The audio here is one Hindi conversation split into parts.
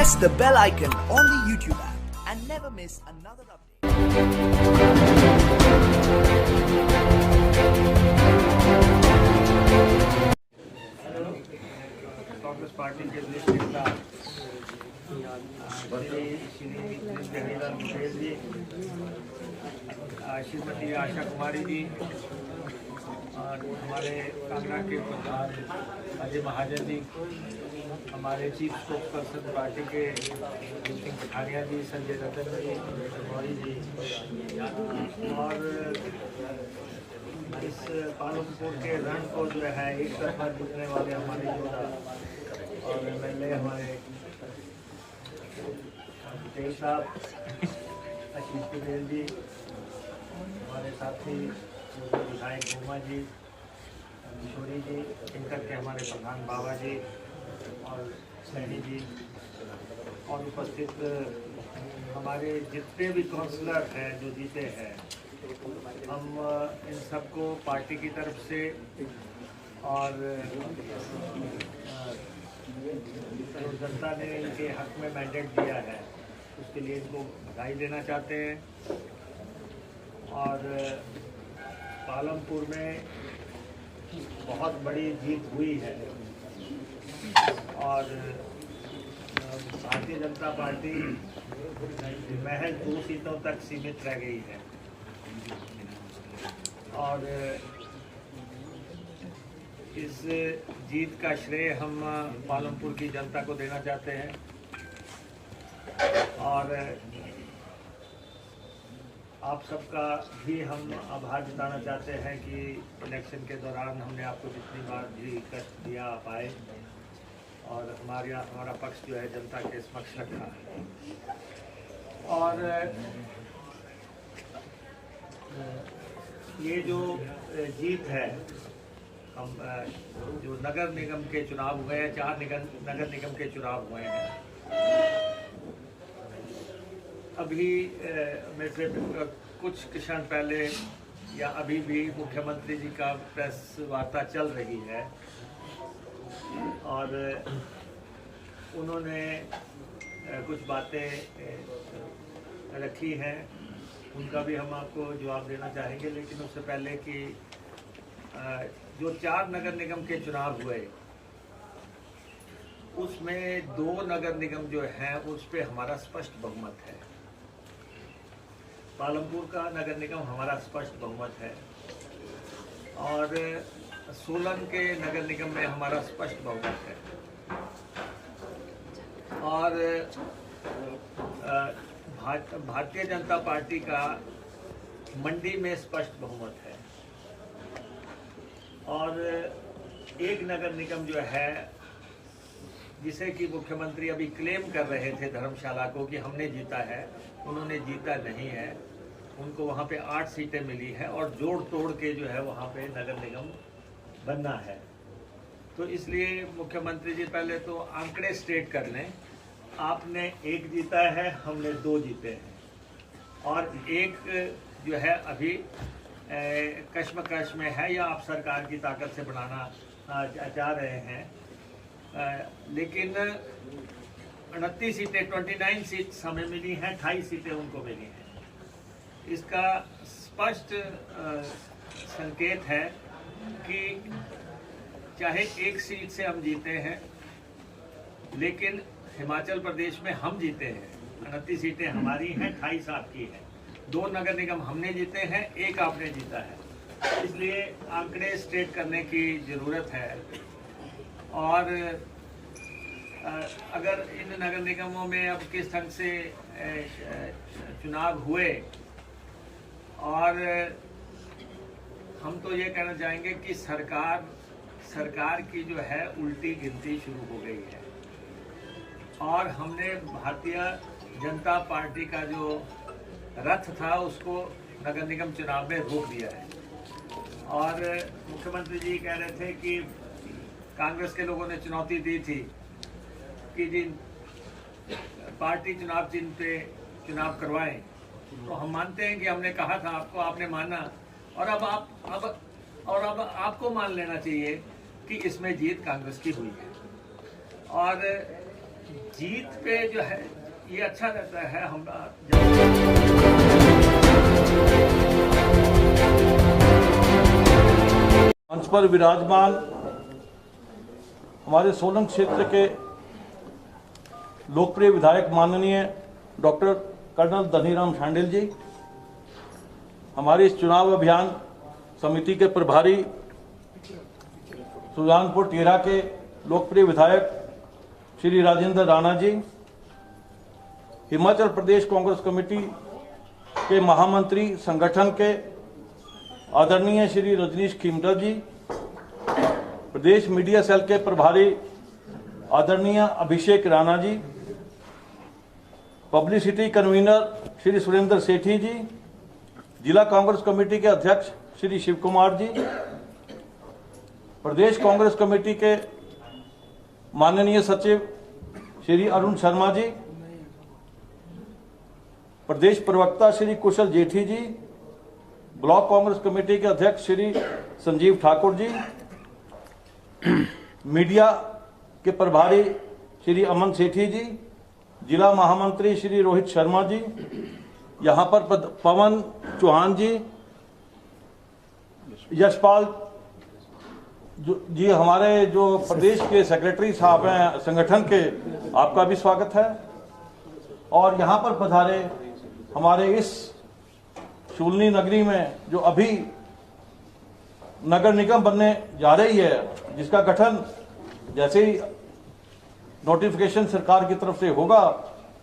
press the bell icon on the YouTube app and never miss another update. Congress party के वरिष्ठ नेता श्री जवाहरलाल पटेल जी, श्रीमती आशा कुमारी जी और हमारे कांगड़ा के प्रधान अजय महाजन जी, हमारे चीफ स्पोक्स पर्सन पार्टी के सिंह पठानिया जी, संजय रतन जी, गौरी जी और इस पालमपुर के रण को जो है एक तरफा जीतने वाले हमारे योद्धा और MLA हमारे पटेल साहब, आशीष पटेल जी, हमारे साथी विधायक उमा जी, किशोरी जी, इंटर के हमारे प्रधान बाबा जी और सैनी जी और उपस्थित हमारे जितने भी काउंसलर हैं जो जीते हैं, हम इन सबको पार्टी की तरफ से और जो जनता ने इनके हक में मैंडेट दिया है उसके लिए इनको बधाई देना चाहते हैं। और पालमपुर में बहुत बड़ी जीत हुई है और भारतीय जनता पार्टी महज 2 सीटों तक सीमित रह गई है और इस जीत का श्रेय हम पालमपुर की जनता को देना चाहते हैं और आप सबका भी हम आभार जताना चाहते हैं कि इलेक्शन के दौरान हमने आपको जितनी बार भी कष्ट दिया आप आए और हमारा पक्ष जो है जनता के समक्ष रखा है। और ये जो जीत है, हम जो नगर निगम के चुनाव हुए हैं, 4 नगर निगम के चुनाव हुए हैं, अभी मेरे से कुछ क्षण पहले या अभी भी मुख्यमंत्री जी का प्रेस वार्ता चल रही है और उन्होंने कुछ बातें रखी हैं, उनका भी हम आपको जवाब देना चाहेंगे। लेकिन उससे पहले कि जो 4 नगर निगम के चुनाव हुए उसमें 2 नगर निगम जो हैं उस पे हमारा स्पष्ट बहुमत है। पालमपुर का नगर निगम हमारा स्पष्ट बहुमत है और सोलन के नगर निगम में हमारा स्पष्ट बहुमत है और भारतीय जनता पार्टी का मंडी में स्पष्ट बहुमत है और एक नगर निगम जो है जिसे कि मुख्यमंत्री अभी क्लेम कर रहे थे धर्मशाला को कि हमने जीता है, उन्होंने जीता नहीं है। उनको वहाँ पे 8 सीटें मिली है और जोड़ तोड़ के जो है वहाँ पे नगर निगम बनना है। तो इसलिए मुख्यमंत्री जी पहले तो आंकड़े स्टेट कर लें, आपने 1 जीता है, हमने 2 जीते हैं और 1 जो है अभी कश्मकश में है या आप सरकार की ताकत से बनाना चाह रहे हैं। लेकिन 29 सीटें 29 सीट्स हमें मिली हैं, 28 सीटें उनको मिली हैं। इसका स्पष्ट संकेत है कि चाहे 1 सीट से हम जीते हैं लेकिन हिमाचल प्रदेश में हम जीते हैं, 29 सीटें हमारी हैं, 28 आपकी हैं। 2 नगर निगम हमने जीते हैं, 1 आपने जीता है। इसलिए आंकड़े स्ट्रेट करने की ज़रूरत है और अगर इन नगर निगमों में अब किस ढंग से चुनाव हुए और हम तो ये कहना चाहेंगे कि सरकार की जो है उल्टी गिनती शुरू हो गई है और हमने भारतीय जनता पार्टी का जो रथ था उसको नगर निगम चुनाव में रोक दिया है। और मुख्यमंत्री जी कह रहे थे कि कांग्रेस के लोगों ने चुनौती दी थी कि जी पार्टी चुनाव चिन्ह पे चुनाव करवाएं, तो हम मानते हैं कि हमने कहा था आपको, आपने माना और अब आपको मान लेना चाहिए कि इसमें जीत कांग्रेस की हुई है। और जीत पे जो है ये अच्छा रहता है हमारा। मंच पर विराजमान हमारे सोलन क्षेत्र के लोकप्रिय विधायक माननीय डॉक्टर कर्नल धनीराम शांडिल जी, हमारे इस चुनाव अभियान समिति के प्रभारी सुजानपुर टेरा के लोकप्रिय विधायक श्री राजेंद्र राणा जी, हिमाचल प्रदेश कांग्रेस कमेटी के महामंत्री संगठन के आदरणीय श्री रजनीश खीमटा जी, प्रदेश मीडिया सेल के प्रभारी आदरणीय अभिषेक राणा जी, पब्लिसिटी कन्वीनर श्री सुरेंद्र सेठी जी, जिला कांग्रेस कमेटी के अध्यक्ष श्री शिव कुमार जी, प्रदेश कांग्रेस कमेटी के माननीय सचिव श्री अरुण शर्मा जी, प्रदेश प्रवक्ता श्री कुशल जेठी जी, ब्लॉक कांग्रेस कमेटी के अध्यक्ष श्री संजीव ठाकुर जी, मीडिया के प्रभारी श्री अमन सेठी जी, जिला महामंत्री श्री रोहित शर्मा जी, यहाँ पर पवन चौहान जी, यशपाल जी, हमारे जो प्रदेश के सेक्रेटरी साहब हैं संगठन के, आपका भी स्वागत है। और यहाँ पर पधारे हमारे इस शूलनी नगरी में जो अभी नगर निगम बनने जा रही है, जिसका गठन जैसे ही नोटिफिकेशन सरकार की तरफ से होगा,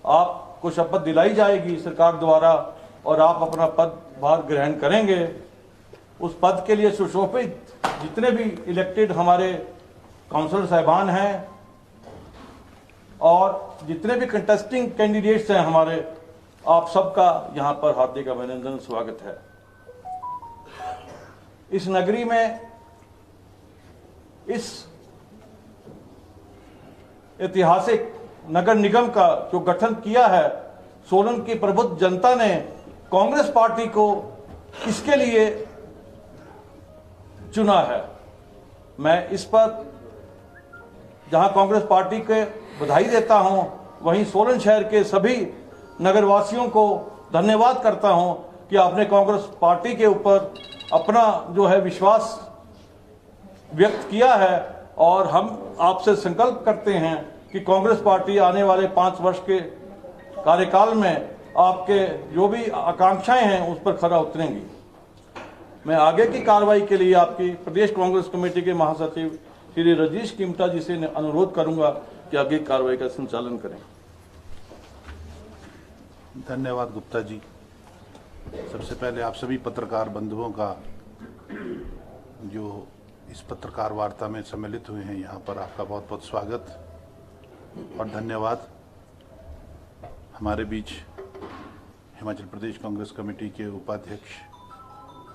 आपको शपथ दिलाई जाएगी सरकार द्वारा और आप अपना पदभार ग्रहण करेंगे। उस पद के लिए सुशोभित जितने भी इलेक्टेड हमारे काउंसलर साहिबान हैं और जितने भी कंटेस्टिंग कैंडिडेट्स हैं हमारे, आप सबका यहाँ पर हार्दिक अभिनंदन, स्वागत है। इस नगरी में इस ऐतिहासिक नगर निगम का जो गठन किया है, सोलन की प्रबुद्ध जनता ने कांग्रेस पार्टी को इसके लिए चुना है। मैं इस पर जहां कांग्रेस पार्टी के बधाई देता हूं, वहीं सोलन शहर के सभी नगरवासियों को धन्यवाद करता हूं कि आपने कांग्रेस पार्टी के ऊपर अपना जो है विश्वास व्यक्त किया है। और हम आपसे संकल्प करते हैं कि कांग्रेस पार्टी आने वाले 5 वर्ष के कार्यकाल में आपके जो भी आकांक्षाएं हैं उस पर खरा उतरेंगी। मैं आगे की कार्रवाई के लिए आपकी प्रदेश कांग्रेस कमेटी के महासचिव श्री रजनीश खीमटा जी से अनुरोध करूंगा कि आगे की कार्रवाई का संचालन करें। धन्यवाद गुप्ता जी। सबसे पहले आप सभी पत्रकार बंधुओं का जो इस पत्रकार वार्ता में सम्मिलित हुए हैं, यहाँ पर आपका बहुत बहुत स्वागत और धन्यवाद। हमारे बीच हिमाचल प्रदेश कांग्रेस कमेटी के उपाध्यक्ष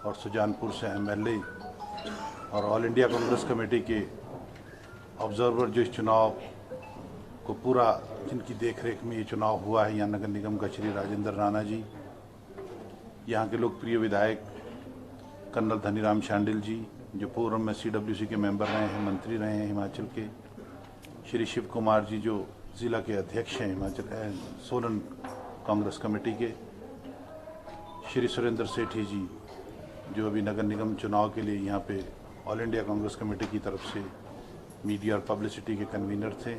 और सुजानपुर से एमएलए और ऑल इंडिया कांग्रेस कमेटी के ऑब्जर्वर जो इस चुनाव को पूरा जिनकी देखरेख में ये चुनाव हुआ है, यहाँ नगर निगम का श्री राजेंद्र राणा जी, यहाँ के लोकप्रिय विधायक कर्नल धनीराम शांडिल जी, जो पूर्व में CWC के मेंबर रहे हैं, मंत्री रहे हैं हिमाचल के, श्री शिव कुमार जी जो ज़िला के अध्यक्ष हैं हिमाचल सोलन कांग्रेस कमेटी के, श्री सुरेंद्र सेठी जी जो अभी नगर निगम चुनाव के लिए यहाँ पे ऑल इंडिया कांग्रेस कमेटी की तरफ से मीडिया और पब्लिसिटी के कन्वीनर थे,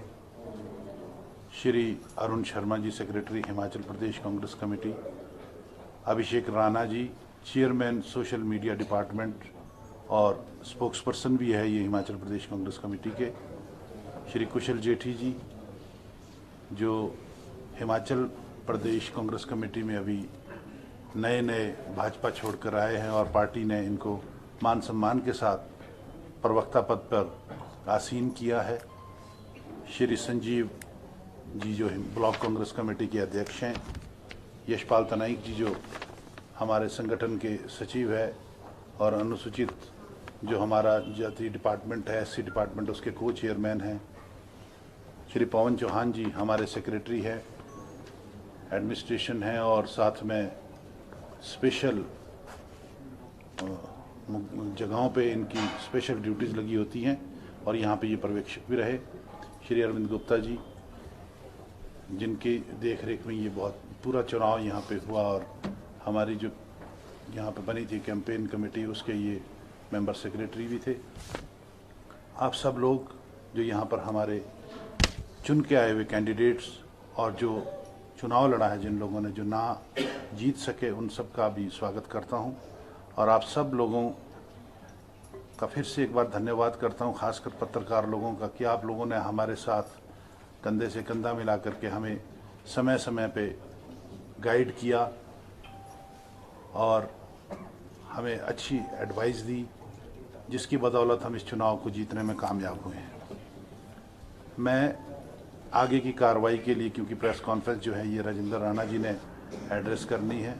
Shri Arun Sharma ji secretary Himachal Pradesh Congress committee, Abhishek Rana ji chairman social media department और स्पोक्सपर्सन भी है ये हिमाचल प्रदेश कांग्रेस कमेटी के, श्री कुशल जेठी जी जो हिमाचल प्रदेश कांग्रेस कमेटी में अभी नए भाजपा छोड़कर आए हैं और पार्टी ने इनको मान सम्मान के साथ प्रवक्ता पद पर आसीन किया है, श्री संजीव जी जो ब्लॉक कांग्रेस कमेटी के अध्यक्ष हैं, यशपाल तनाइक जी जो हमारे संगठन के सचिव है और अनुसूचित जो हमारा जाति डिपार्टमेंट है, SC डिपार्टमेंट, उसके को चेयरमैन हैं, श्री पवन चौहान जी हमारे सेक्रेटरी हैं, एडमिनिस्ट्रेशन है और साथ में स्पेशल जगहों पे इनकी स्पेशल ड्यूटीज़ लगी होती हैं और यहाँ पे ये पर्यवेक्षक भी रहे, श्री अरविंद गुप्ता जी जिनकी देख रेख में ये बहुत पूरा चुनाव यहाँ पे हुआ, और हमारी जो यहाँ पे बनी थी कैंपेन कमेटी, उसके ये मेंबर सेक्रेटरी भी थे। आप सब लोग जो यहाँ पर हमारे चुन के आए हुए कैंडिडेट्स और जो चुनाव लड़ा है, जिन लोगों ने जो ना जीत सके, उन सब का भी स्वागत करता हूँ। और आप सब लोगों का फिर से एक बार धन्यवाद करता हूँ, खासकर पत्रकार लोगों का, कि आप लोगों ने हमारे साथ कंधे से कंधा मिला करके हमें समय समय पे गाइड किया और हमें अच्छी एडवाइस दी, जिसकी बदौलत हम इस चुनाव को जीतने में कामयाब हुए हैं। मैं आगे की कार्रवाई के लिए, क्योंकि प्रेस कॉन्फ्रेंस जो है ये राजेंद्र राणा जी ने एड्रेस करनी है,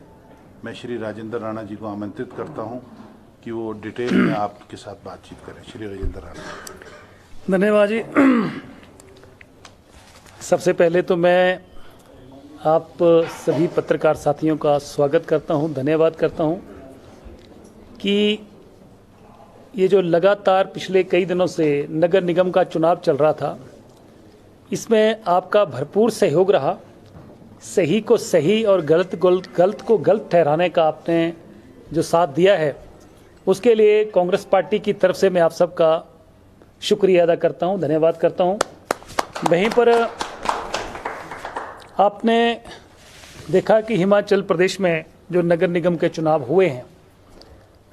मैं श्री राजेंद्र राणा जी को आमंत्रित करता हूं कि वो डिटेल में आपके साथ बातचीत करें। श्री राजेंद्र राणा। धन्यवाद जी। सबसे पहले तो मैं आप सभी पत्रकार साथियों का स्वागत करता हूं, धन्यवाद करता हूं कि ये जो लगातार पिछले कई दिनों से नगर निगम का चुनाव चल रहा था, इसमें आपका भरपूर सहयोग रहा। सही को सही और गलत को गलत ठहराने का आपने जो साथ दिया है, उसके लिए कांग्रेस पार्टी की तरफ से मैं आप सबका शुक्रिया अदा करता हूं, धन्यवाद करता हूं। वहीं पर आपने देखा कि हिमाचल प्रदेश में जो नगर निगम के चुनाव हुए हैं,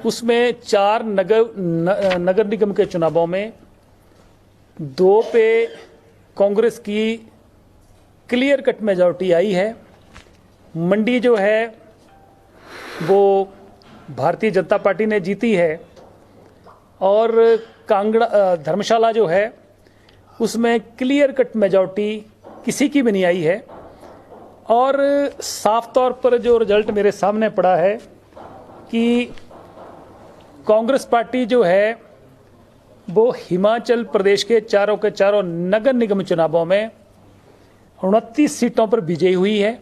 उसमें 4 नगर निगम के चुनावों में 2 पे कांग्रेस की क्लियर कट मेजॉरिटी आई है। मंडी जो है वो भारतीय जनता पार्टी ने जीती है, और कांगड़ा धर्मशाला जो है उसमें क्लियर कट मेजॉरिटी किसी की भी नहीं आई है। और साफ तौर पर जो रिजल्ट मेरे सामने पड़ा है कि कांग्रेस पार्टी जो है वो हिमाचल प्रदेश के चारों नगर निगम चुनावों में 29 सीटों पर विजयी हुई है।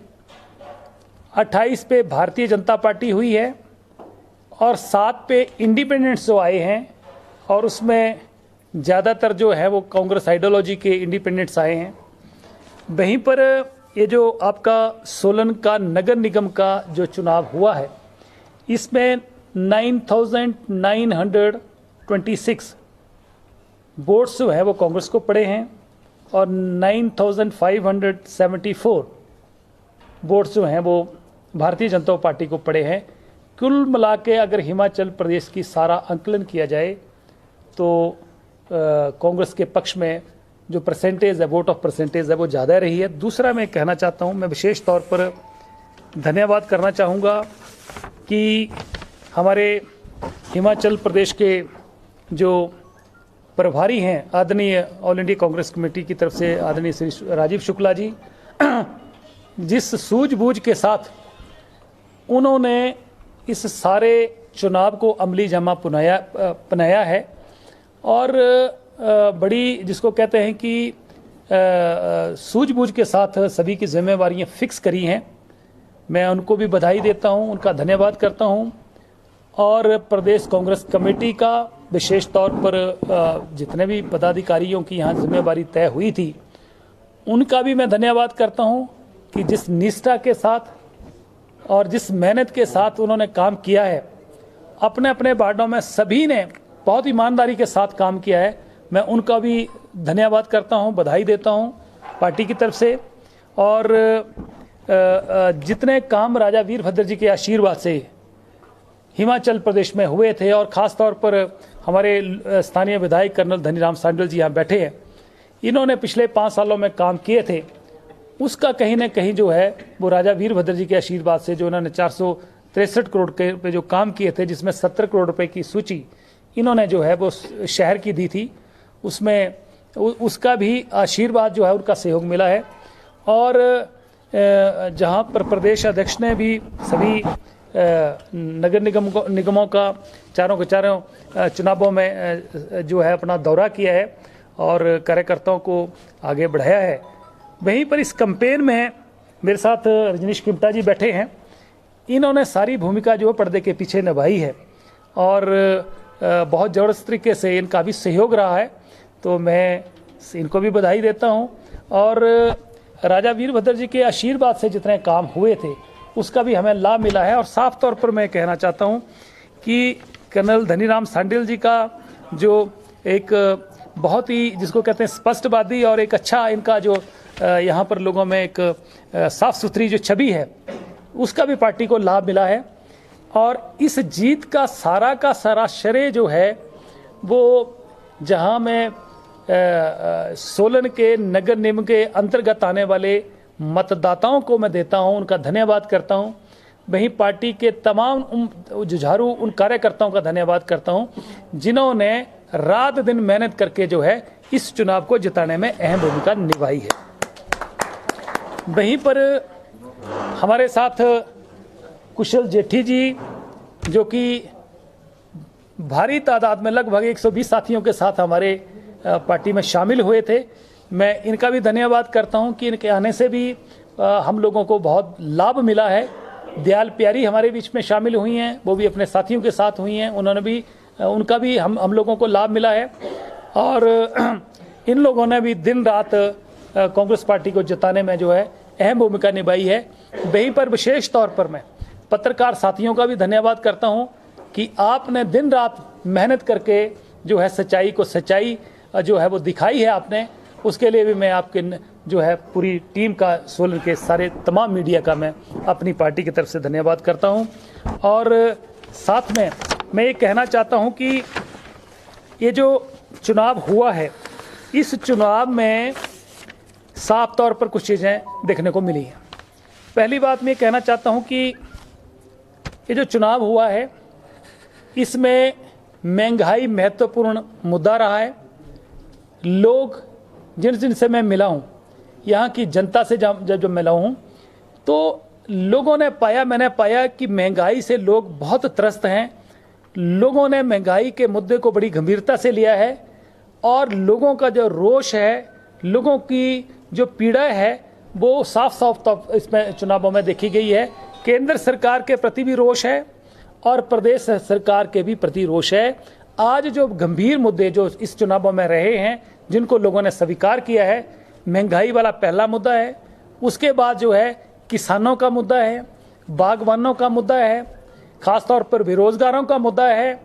28 पे भारतीय जनता पार्टी हुई है और 7 पे इंडिपेंडेंट्स जो आए हैं, और उसमें ज़्यादातर जो है वो कांग्रेस आइडियोलॉजी के इंडिपेंडेंट्स आए हैं। वहीं पर ये जो आपका सोलन का नगर निगम का जो चुनाव हुआ है, इसमें 9,926 वोट्स जो है वो कांग्रेस को पड़े हैं, और 9,574 वोट्स जो हैं वो भारतीय जनता पार्टी को पड़े हैं। कुल मिला के अगर हिमाचल प्रदेश की सारा आंकलन किया जाए तो कांग्रेस के पक्ष में जो परसेंटेज है, वोट ऑफ परसेंटेज है, वो ज़्यादा रही है। दूसरा मैं कहना चाहता हूँ, मैं विशेष तौर पर धन्यवाद करना चाहूँगा कि हमारे हिमाचल प्रदेश के जो प्रभारी हैं, आदरणीय ऑल इंडिया कांग्रेस कमेटी की तरफ से आदरणीय श्री राजीव शुक्ला जी, जिस सूझबूझ के साथ उन्होंने इस सारे चुनाव को अमली जामा पनाया है, और बड़ी जिसको कहते हैं कि सूझबूझ के साथ सभी की जिम्मेवारियां फिक्स करी हैं। मैं उनको भी बधाई देता हूं, उनका धन्यवाद करता हूं, और प्रदेश कांग्रेस कमेटी का विशेष तौर पर जितने भी पदाधिकारियों की यहाँ जिम्मेवारी तय हुई थी, उनका भी मैं धन्यवाद करता हूं कि जिस निष्ठा के साथ और जिस मेहनत के साथ उन्होंने काम किया है, अपने अपने वार्डों में सभी ने बहुत ईमानदारी के साथ काम किया है। मैं उनका भी धन्यवाद करता हूं, बधाई देता हूं पार्टी की तरफ से। और जितने काम राजा वीरभद्र जी के आशीर्वाद से हिमाचल प्रदेश में हुए थे, और ख़ास तौर पर हमारे स्थानीय विधायक कर्नल धनीराम सांडल जी यहाँ बैठे हैं, इन्होंने पिछले 5 सालों में काम किए थे, उसका कहीं ना कहीं जो है वो राजा वीरभद्र जी के आशीर्वाद से, जो उन्होंने 463 करोड़ के पे जो काम किए थे, जिसमें 17 करोड़ रुपए की सूची इन्होंने जो है वो शहर की दी थी, उसमें उसका भी आशीर्वाद जो है उनका सहयोग मिला है। और जहाँ पर प्रदेश अध्यक्ष ने भी सभी नगर निगमों का चारों के चारों चुनावों में जो है अपना दौरा किया है और कार्यकर्ताओं को आगे बढ़ाया है। वहीं पर इस कैंपेन में मेरे साथ रजनीश किमटा जी बैठे हैं, इन्होंने सारी भूमिका जो पर्दे के पीछे निभाई है और बहुत ज़बरदस्त तरीके से इनका भी सहयोग रहा है, तो मैं इनको भी बधाई देता हूं। और राजा वीरभद्र जी के आशीर्वाद से जितने काम हुए थे उसका भी हमें लाभ मिला है। और साफ तौर पर मैं कहना चाहता हूं कि कर्नल धनीराम शांडिल जी का जो एक बहुत ही जिसको कहते हैं स्पष्टवादी और एक अच्छा इनका जो यहाँ पर लोगों में एक साफ सुथरी जो छवि है उसका भी पार्टी को लाभ मिला है। और इस जीत का सारा श्रेय जो है वो जहाँ मैं सोलन के नगर निगम के अंतर्गत आने वाले मतदाताओं को मैं देता हूं, उनका धन्यवाद करता हूं। वहीं पार्टी के तमाम जुझारू उन कार्यकर्ताओं का धन्यवाद करता हूं जिन्होंने रात दिन मेहनत करके जो है इस चुनाव को जिताने में अहम भूमिका निभाई है। वहीं पर हमारे साथ कुशल जेठी जी जो कि भारी तादाद में लगभग 120 साथियों के साथ हमारे पार्टी में शामिल हुए थे, मैं इनका भी धन्यवाद करता हूं कि इनके आने से भी हम लोगों को बहुत लाभ मिला है। दयाल प्यारी हमारे बीच में शामिल हुई हैं, वो भी अपने साथियों के साथ हुई हैं, उन्होंने भी उनका भी हम लोगों को लाभ मिला है। और इन लोगों ने भी दिन रात कांग्रेस पार्टी को जिताने में जो है अहम भूमिका निभाई है। वहीं पर विशेष तौर पर मैं पत्रकार साथियों का भी धन्यवाद करता हूं कि आपने दिन रात मेहनत करके जो है सच्चाई को सच्चाई जो है वो दिखाई है आपने, उसके लिए भी मैं आपके जो है पूरी टीम का सोलन के सारे तमाम मीडिया का मैं अपनी पार्टी की तरफ से धन्यवाद करता हूं। और साथ में मैं ये कहना चाहता हूं कि ये जो चुनाव हुआ है इस चुनाव में साफ तौर पर कुछ चीज़ें देखने को मिली हैं। पहली बात मैं कहना चाहता हूं कि ये जो चुनाव हुआ है इसमें महंगाई महत्वपूर्ण मुद्दा रहा है। लोग जिनसे मैं मिला हूं, यहाँ की जनता से जब मिला हूं तो लोगों ने मैंने पाया कि महंगाई से लोग बहुत त्रस्त हैं। लोगों ने महंगाई के मुद्दे को बड़ी गंभीरता से लिया है और लोगों का जो रोष है, लोगों की जो पीड़ा है वो साफ इसमें चुनावों में देखी गई है। केंद्र सरकार के प्रति भी रोष है और प्रदेश सरकार के भी प्रति रोष है। आज जो गंभीर मुद्दे जो इस चुनावों में रहे हैं जिनको लोगों ने स्वीकार किया है, महंगाई वाला पहला मुद्दा है, उसके बाद जो है किसानों का मुद्दा है, बागवानों का मुद्दा है, खासतौर पर बेरोजगारों का मुद्दा है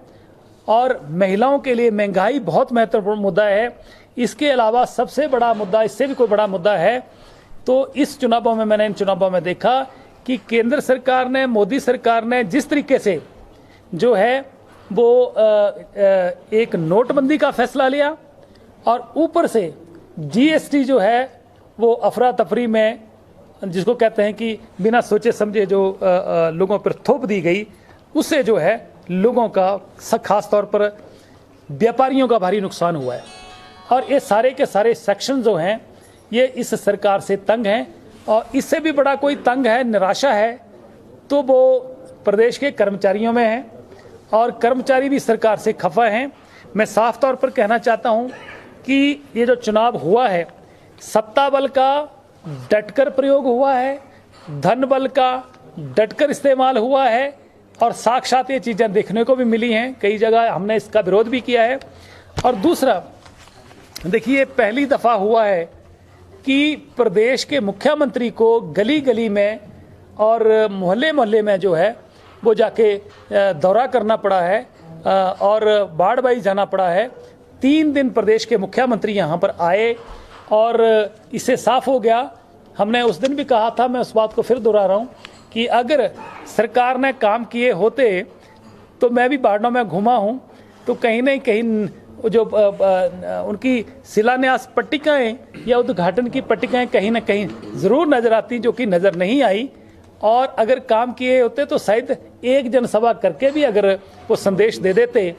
और महिलाओं के लिए महंगाई बहुत महत्वपूर्ण मुद्दा है। इसके अलावा सबसे बड़ा मुद्दा, इससे भी कोई बड़ा मुद्दा है तो इस चुनावों में मैंने इन चुनावों में देखा कि केंद्र सरकार ने, मोदी सरकार ने जिस तरीके से जो है वो एक नोटबंदी का फैसला लिया और ऊपर से जीएसटी जो है वो अफरा तफरी में जिसको कहते हैं कि बिना सोचे समझे जो लोगों पर थोप दी गई, उससे जो है लोगों का खास तौर पर व्यापारियों का भारी नुकसान हुआ है। और ये सारे के सारे सेक्शन जो हैं ये इस सरकार से तंग हैं और इससे भी बड़ा कोई तंग है, निराशा है तो वो प्रदेश के कर्मचारियों में है और कर्मचारी भी सरकार से खफा हैं। मैं साफ तौर पर कहना चाहता हूं कि ये जो चुनाव हुआ है सत्ता बल का डटकर प्रयोग हुआ है, धन बल का डटकर इस्तेमाल हुआ है और साक्षात ये चीज़ें देखने को भी मिली हैं। कई जगह हमने इसका विरोध भी किया है। और दूसरा देखिए, पहली दफ़ा हुआ है कि प्रदेश के मुख्यमंत्री को गली गली में और मोहल्ले मोहल्ले में जो है वो जाके दौरा करना पड़ा है और बाढ़ बाई जाना पड़ा है। 3 दिन प्रदेश के मुख्यमंत्री यहाँ पर आए और इससे साफ हो गया, हमने उस दिन भी कहा था, मैं उस बात को फिर दोहरा रहा हूँ कि अगर सरकार ने काम किए होते तो मैं भी बाढ़ों में घूमा हूँ तो कहीं ना कहीं जो उनकी शिलान्यास पट्टिकाएँ या उद्घाटन की पट्टिकाएँ कहीं ना कहीं ज़रूर नज़र आती, जो कि नज़र नहीं आई। और अगर काम किए होते तो शायद एक जनसभा करके भी अगर वो संदेश दे देते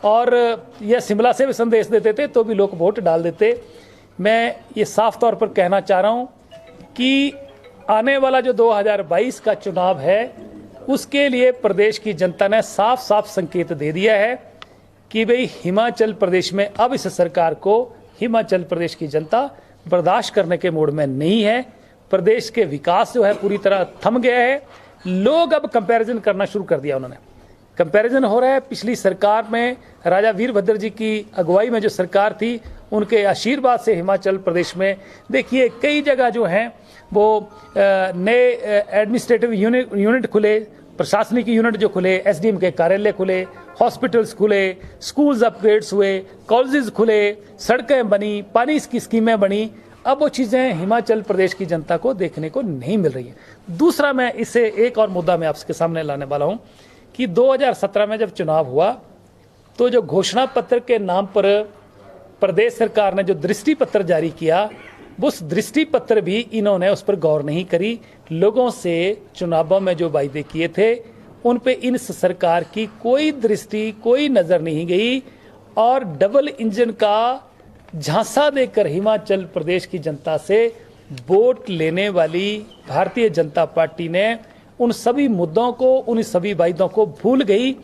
और या शिमला से भी संदेश दे देते तो भी लोग वोट डाल देते। मैं ये साफ तौर पर कहना चाह रहा हूँ कि आने वाला जो 2022 का चुनाव है उसके लिए प्रदेश की जनता ने साफ साफ संकेत दे दिया है कि भाई हिमाचल प्रदेश में अब इस सरकार को हिमाचल प्रदेश की जनता बर्दाश्त करने के मूड में नहीं है। प्रदेश के विकास जो है पूरी तरह थम गया है। लोग अब कंपैरिजन करना शुरू कर दिया, उन्होंने कंपैरिजन हो रहा है। पिछली सरकार में राजा वीरभद्र जी की अगुवाई में जो सरकार थी उनके आशीर्वाद से हिमाचल प्रदेश में देखिए कई जगह जो हैं वो नए एडमिनिस्ट्रेटिव यूनिट खुले, प्रशासनिक यूनिट जो खुले, एसडीएम के कार्यालय खुले, हॉस्पिटल्स खुले, स्कूल्स अपग्रेड्स हुए, कॉलेजेस खुले, सड़कें बनी, पानी की स्कीमें बनी। अब वो चीज़ें हिमाचल प्रदेश की जनता को देखने को नहीं मिल रही है। दूसरा, मैं इससे एक और मुद्दा मैं आपके सामने लाने वाला हूँ कि 2017 में जब चुनाव हुआ तो जो घोषणा पत्र के नाम पर प्रदेश सरकार ने जो दृष्टि पत्र जारी किया, उस दृष्टि पत्र भी इन्होंने उस पर गौर नहीं करी। लोगों से चुनावों में जो वायदे किए थे उन पे इन सरकार की कोई दृष्टि, कोई नजर नहीं गई और डबल इंजन का झांसा देकर हिमाचल प्रदेश की जनता से वोट लेने वाली भारतीय जनता पार्टी ने उन सभी मुद्दों को, उन सभी वायदों को भूल गई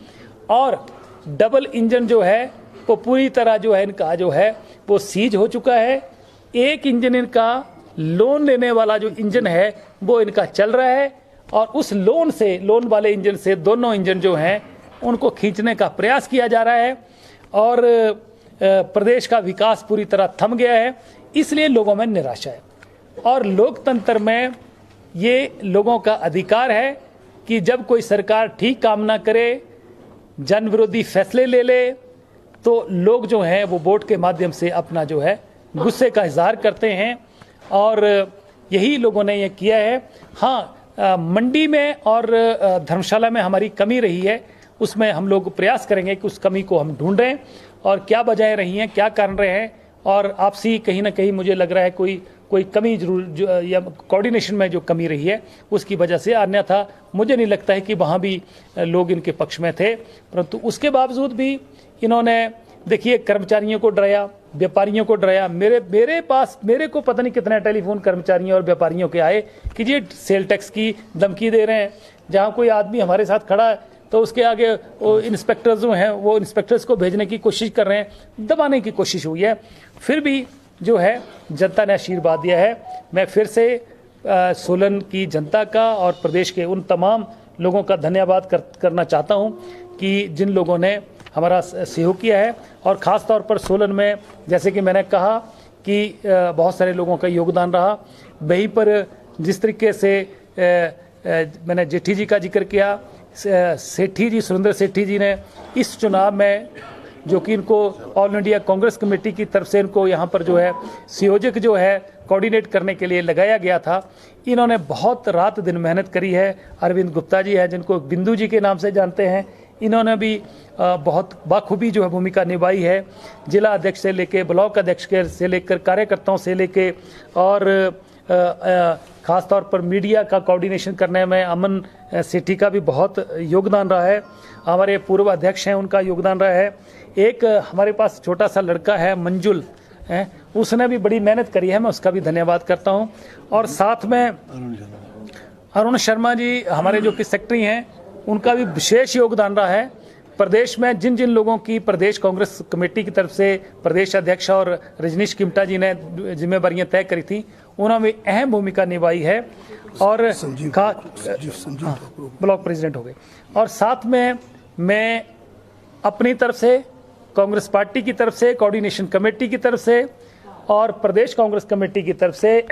और डबल इंजन जो है वो पूरी तरह जो है इनका जो है वो सीज हो चुका है। एक इंजन इनका लोन लेने वाला जो इंजन है वो इनका चल रहा है और उस लोन वाले इंजन से दोनों इंजन जो हैं उनको खींचने का प्रयास किया जा रहा है और प्रदेश का विकास पूरी तरह थम गया है। इसलिए लोगों में निराशा है और लोकतंत्र में ये लोगों का अधिकार है कि जब कोई सरकार ठीक काम ना करे, जन विरोधी फैसले ले ले, तो लोग जो हैं वो वोट के माध्यम से अपना जो है गुस्से का इजहार करते हैं और यही लोगों ने ये किया है। हाँ, मंडी में और धर्मशाला में हमारी कमी रही है, उसमें हम लोग प्रयास करेंगे कि उस कमी को हम ढूंढें और क्या वजह रही हैं, क्या कारण रहे हैं और आपसी कहीं ना कहीं मुझे लग रहा है कोई कमी जरूर या कोऑर्डिनेशन में जो कमी रही है उसकी वजह से। अन्यथा मुझे नहीं लगता है कि वहाँ भी लोग इनके पक्ष में थे, परंतु उसके बावजूद भी इन्होंने देखिए कर्मचारियों को डराया, व्यापारियों को डराया। मेरे को पता नहीं कितने टेलीफोन कर्मचारियों और व्यापारियों के आए कि ये सेल टैक्स की धमकी दे रहे हैं। जहाँ कोई आदमी हमारे साथ खड़ा है तो उसके आगे वो इंस्पेक्टर्स जो हैं वो इंस्पेक्टर्स को भेजने की कोशिश कर रहे हैं, दबाने की कोशिश हुई है। फिर भी जो है जनता ने आशीर्वाद दिया है। मैं फिर से सोलन की जनता का और प्रदेश के उन तमाम लोगों का धन्यवाद करना चाहता हूं कि जिन लोगों ने हमारा सहयोग किया है और ख़ास तौर पर सोलन में जैसे कि मैंने कहा कि बहुत सारे लोगों का योगदान रहा। वहीं पर जिस तरीके से मैंने जेठी जी का जिक्र किया, सेठी जी, सुरेंद्र सेठी जी ने इस चुनाव में जो कि इनको ऑल इंडिया कांग्रेस कमेटी की तरफ से इनको यहाँ पर जो है संयोजक जो है कोऑर्डिनेट करने के लिए लगाया गया था, इन्होंने बहुत रात दिन मेहनत करी है। अरविंद गुप्ता जी हैं जिनको बिंदु जी के नाम से जानते हैं, इन्होंने भी बहुत बाखूबी जो है भूमिका निभाई है। जिला अध्यक्ष से लेके ब्लॉक अध्यक्ष से लेकर कार्यकर्ताओं से लेके और ख़ास तौर पर मीडिया का कोऑर्डिनेशन करने में अमन सेठी का भी बहुत योगदान रहा है। हमारे पूर्व अध्यक्ष हैं, उनका योगदान रहा है। एक हमारे पास छोटा सा लड़का है मंजुल है, उसने भी बड़ी मेहनत करी है, मैं उसका भी धन्यवाद करता हूं। और साथ में अरुण शर्मा जी हमारे जो कि सेक्रेटरी हैं, उनका भी विशेष योगदान रहा है। प्रदेश में जिन जिन लोगों की प्रदेश कांग्रेस कमेटी की तरफ से प्रदेश अध्यक्ष और रजनीश किमटा जी ने जिम्मेवारियां तय करी थी, उन्होंने अहम भूमिका निभाई है और ब्लॉक प्रेसिडेंट हो गए। और साथ में मैं अपनी तरफ से, कांग्रेस पार्टी की तरफ से, कोऑर्डिनेशन कमेटी की तरफ से और प्रदेश कांग्रेस कमेटी की तरफ से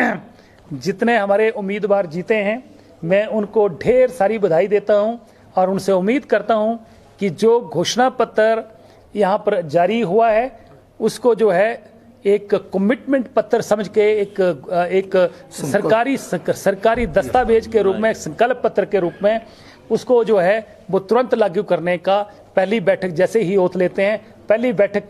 जितने हमारे उम्मीदवार जीते हैं, मैं उनको ढेर सारी बधाई देता हूं और उनसे उम्मीद करता हूं कि जो घोषणा पत्र यहाँ पर जारी हुआ है उसको जो है एक कमिटमेंट पत्र समझ के एक सरकारी दस्तावेज के रूप में, संकल्प पत्र के रूप में उसको जो है वो तुरंत लागू करने का पहली बैठक जैसे ही ओथ लेते हैं, पहली बैठक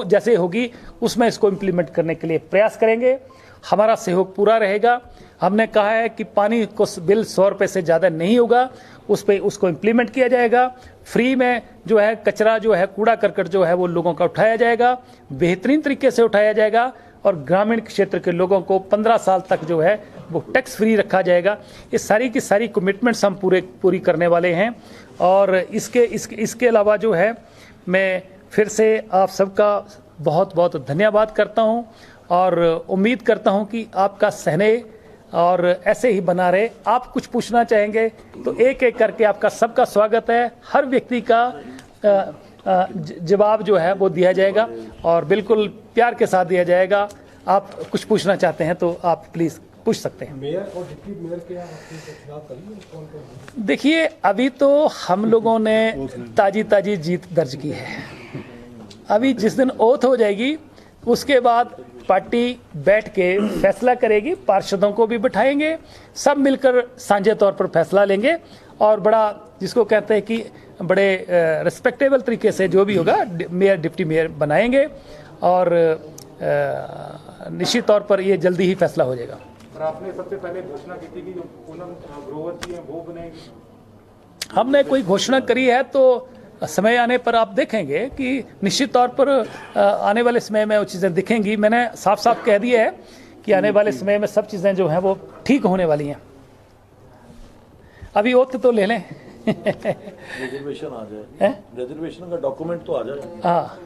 जैसे होगी उसमें इसको इम्प्लीमेंट करने के लिए प्रयास करेंगे। हमारा सहयोग पूरा रहेगा। हमने कहा है कि पानी को बिल 100 रुपये से ज़्यादा नहीं होगा, उस पर उसको इम्प्लीमेंट किया जाएगा। फ्री में जो है कचरा जो है, कूड़ा करकट जो है वो लोगों का उठाया जाएगा, बेहतरीन तरीके से उठाया जाएगा और ग्रामीण क्षेत्र के लोगों को 15 साल तक जो है वो टैक्स फ्री रखा जाएगा। ये सारी की सारी कमिटमेंट्स हम पूरी करने वाले हैं। और इसके अलावा जो है मैं फिर से आप सबका बहुत बहुत धन्यवाद करता हूं और उम्मीद करता हूं कि आपका स्नेह और ऐसे ही बना रहे। आप कुछ पूछना चाहेंगे तो एक एक करके आपका सबका स्वागत है। हर व्यक्ति का जवाब जो है वो दिया जाएगा और बिल्कुल प्यार के साथ दिया जाएगा। आप कुछ पूछना चाहते हैं तो आप प्लीज़ पूछ सकते हैं। मेयर और डिप्टी मेयर के आपने चुनाव कर लिया, कौन-कौन? देखिए, अभी तो हम लोगों ने ताजी जीत दर्ज की है। अभी जिस दिन ओथ हो जाएगी उसके बाद पार्टी बैठ के फैसला करेगी, पार्षदों को भी बिठाएंगे, सब मिलकर साझे तौर पर फैसला लेंगे और बड़ा जिसको कहते हैं कि बड़े रिस्पेक्टेबल तरीके से जो भी होगा मेयर डिप्टी मेयर बनाएंगे और निश्चित तौर पर ये जल्दी ही फैसला हो जाएगा। और आपने सबसे पहले घोषणा की थी कि जो पूनम ग्रोवर जी हैं वो बनेंगे। हमने कोई घोषणा करी है तो समय आने पर आप देखेंगे कि निश्चित तौर पर आने वाले समय में वो चीज़ें दिखेंगी। मैंने साफ साफ कह दिया है कि आने वाले समय में सब चीज़ें जो हैं वो ठीक होने वाली हैं। अभी ओथ तो ले लें। रिजर्वेशन आ जाए, रिजर्वेशन का डॉक्यूमेंट तो आ जाए। हाँ,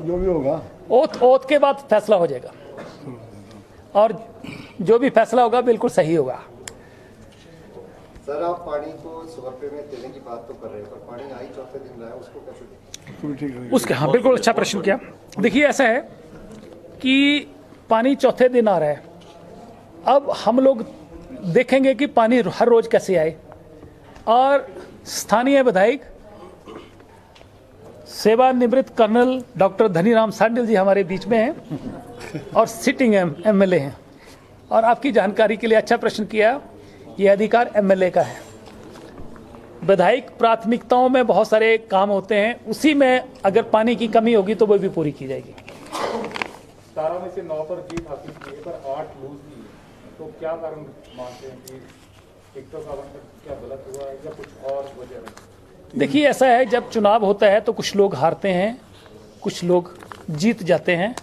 जो भी होगा ओथ के बाद फैसला हो जाएगा और जो भी फैसला होगा बिल्कुल सही होगा। सर, आप पानी को 100 रुपए में देने की बात तो कर रहे हैं, पर पानी आई चौथे दिन रहा है, उसको कैसे देखें? उसके हाँ, बिल्कुल अच्छा प्रश्न किया। देखिए, ऐसा है कि पानी चौथे दिन आ रहा है। अब हम लोग देखेंगे कि पानी हर रोज कैसे आए और स्थानीय विधायक सेवानिवृत्त कर्नल डॉक्टर धनीराम सांडिल जी हमारे बीच में हैं और सिटिंग एमएलए हैं। और आपकी जानकारी के लिए अच्छा प्रश्न किया, ये अधिकार एमएलए का है। विधायक प्राथमिकताओं में बहुत सारे काम होते हैं, उसी में अगर पानी की कमी होगी तो वो भी पूरी की जाएगी। 17 में से 9 पर जीत हासिल की है, पर 8 लूज की है, तो क्या कारण मानते हैं कि टिकटों का आवंटन क्या गलत हुआ है या कुछ और वजह है? देखिए, ऐसा है, जब चुनाव होता है तो कुछ लोग हारते हैं, कुछ लोग जीत जाते हैं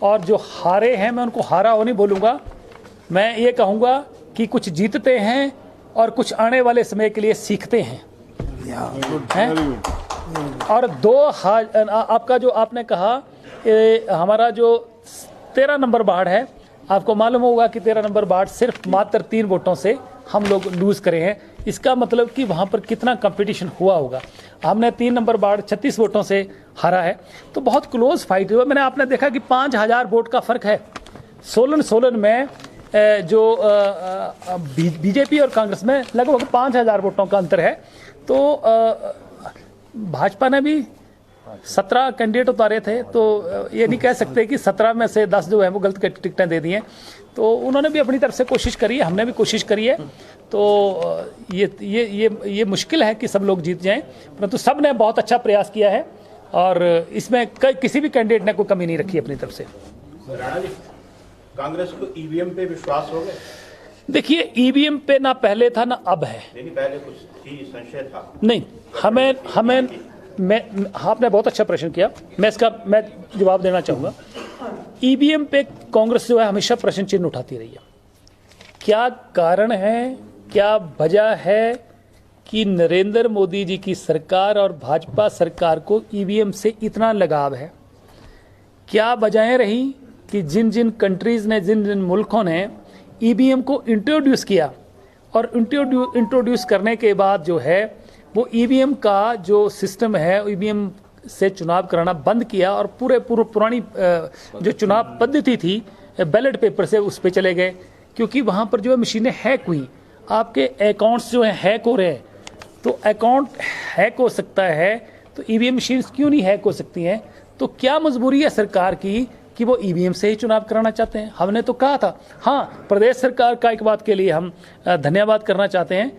और जो हारे हैं मैं उनको हारा हो नहीं बोलूँगा, मैं ये कहूँगा कि कुछ जीतते हैं और कुछ आने वाले समय के लिए सीखते हैं। और आपका जो आपने कहा हमारा जो 13 नंबर वार्ड है, आपको मालूम होगा कि 13 नंबर वार्ड सिर्फ मात्र 3 वोटों से हम लोग लूज करे हैं। इसका मतलब कि वहाँ पर कितना कंपटीशन हुआ होगा। हमने 3 नंबर वार्ड 36 वोटों से हारा है, तो बहुत क्लोज फाइट हुआ। मैंने आपने देखा कि 5000 वोट का फर्क है। सोलन में जो बीजेपी और कांग्रेस में लगभग 5000 वोटों का अंतर है। तो भाजपा ने भी 17 कैंडिडेट उतारे थे, तो ये नहीं कह सकते कि 17 में से 10 जो है वो गलत टिकटें दे दी हैं। तो उन्होंने भी अपनी तरफ से कोशिश करी है, हमने भी कोशिश करी है। तो ये मुश्किल है कि सब लोग जीत जाएं, परंतु सब ने बहुत अच्छा प्रयास किया है और इसमें किसी भी कैंडिडेट ने कोई कमी नहीं रखी अपनी तरफ से। राणा जी, कांग्रेस को ईवीएम पे विश्वास हो गया? देखिए, ईवीएम पे ना पहले था ना अब है। नहीं, पहले कुछ थी, संशय था। नहीं, आपने बहुत अच्छा प्रश्न किया, मैं जवाब देना चाहूँगा। ईवीएम पे कांग्रेस जो है हमेशा प्रश्न चिन्ह उठाती रही है। क्या कारण है, क्या वजह है कि नरेंद्र मोदी जी की सरकार और भाजपा सरकार को ईवीएम से इतना लगाव है? क्या वजहें रही कि जिन जिन कंट्रीज़ ने, जिन जिन मुल्कों ने ईवीएम को इंट्रोड्यूस किया और इंट्रोड्यूस करने के बाद जो है वो ईवीएम का जो सिस्टम है, ईवीएम से चुनाव कराना बंद किया और पुरानी जो चुनाव पद्धति थी बैलेट पेपर से उस पर चले गए, क्योंकि वहाँ पर जो है मशीनें हैक हुई, आपके अकाउंट्स जो है हैक हो रहे हैं। तो अकाउंट हैक हो सकता है तो ईवीएम मशीन क्यों नहीं हैक हो सकती हैं? तो क्या मजबूरी है सरकार की कि वो ईवीएम से ही चुनाव कराना चाहते हैं? हमने तो कहा था। हाँ, प्रदेश सरकार का एक बात के लिए हम धन्यवाद करना चाहते हैं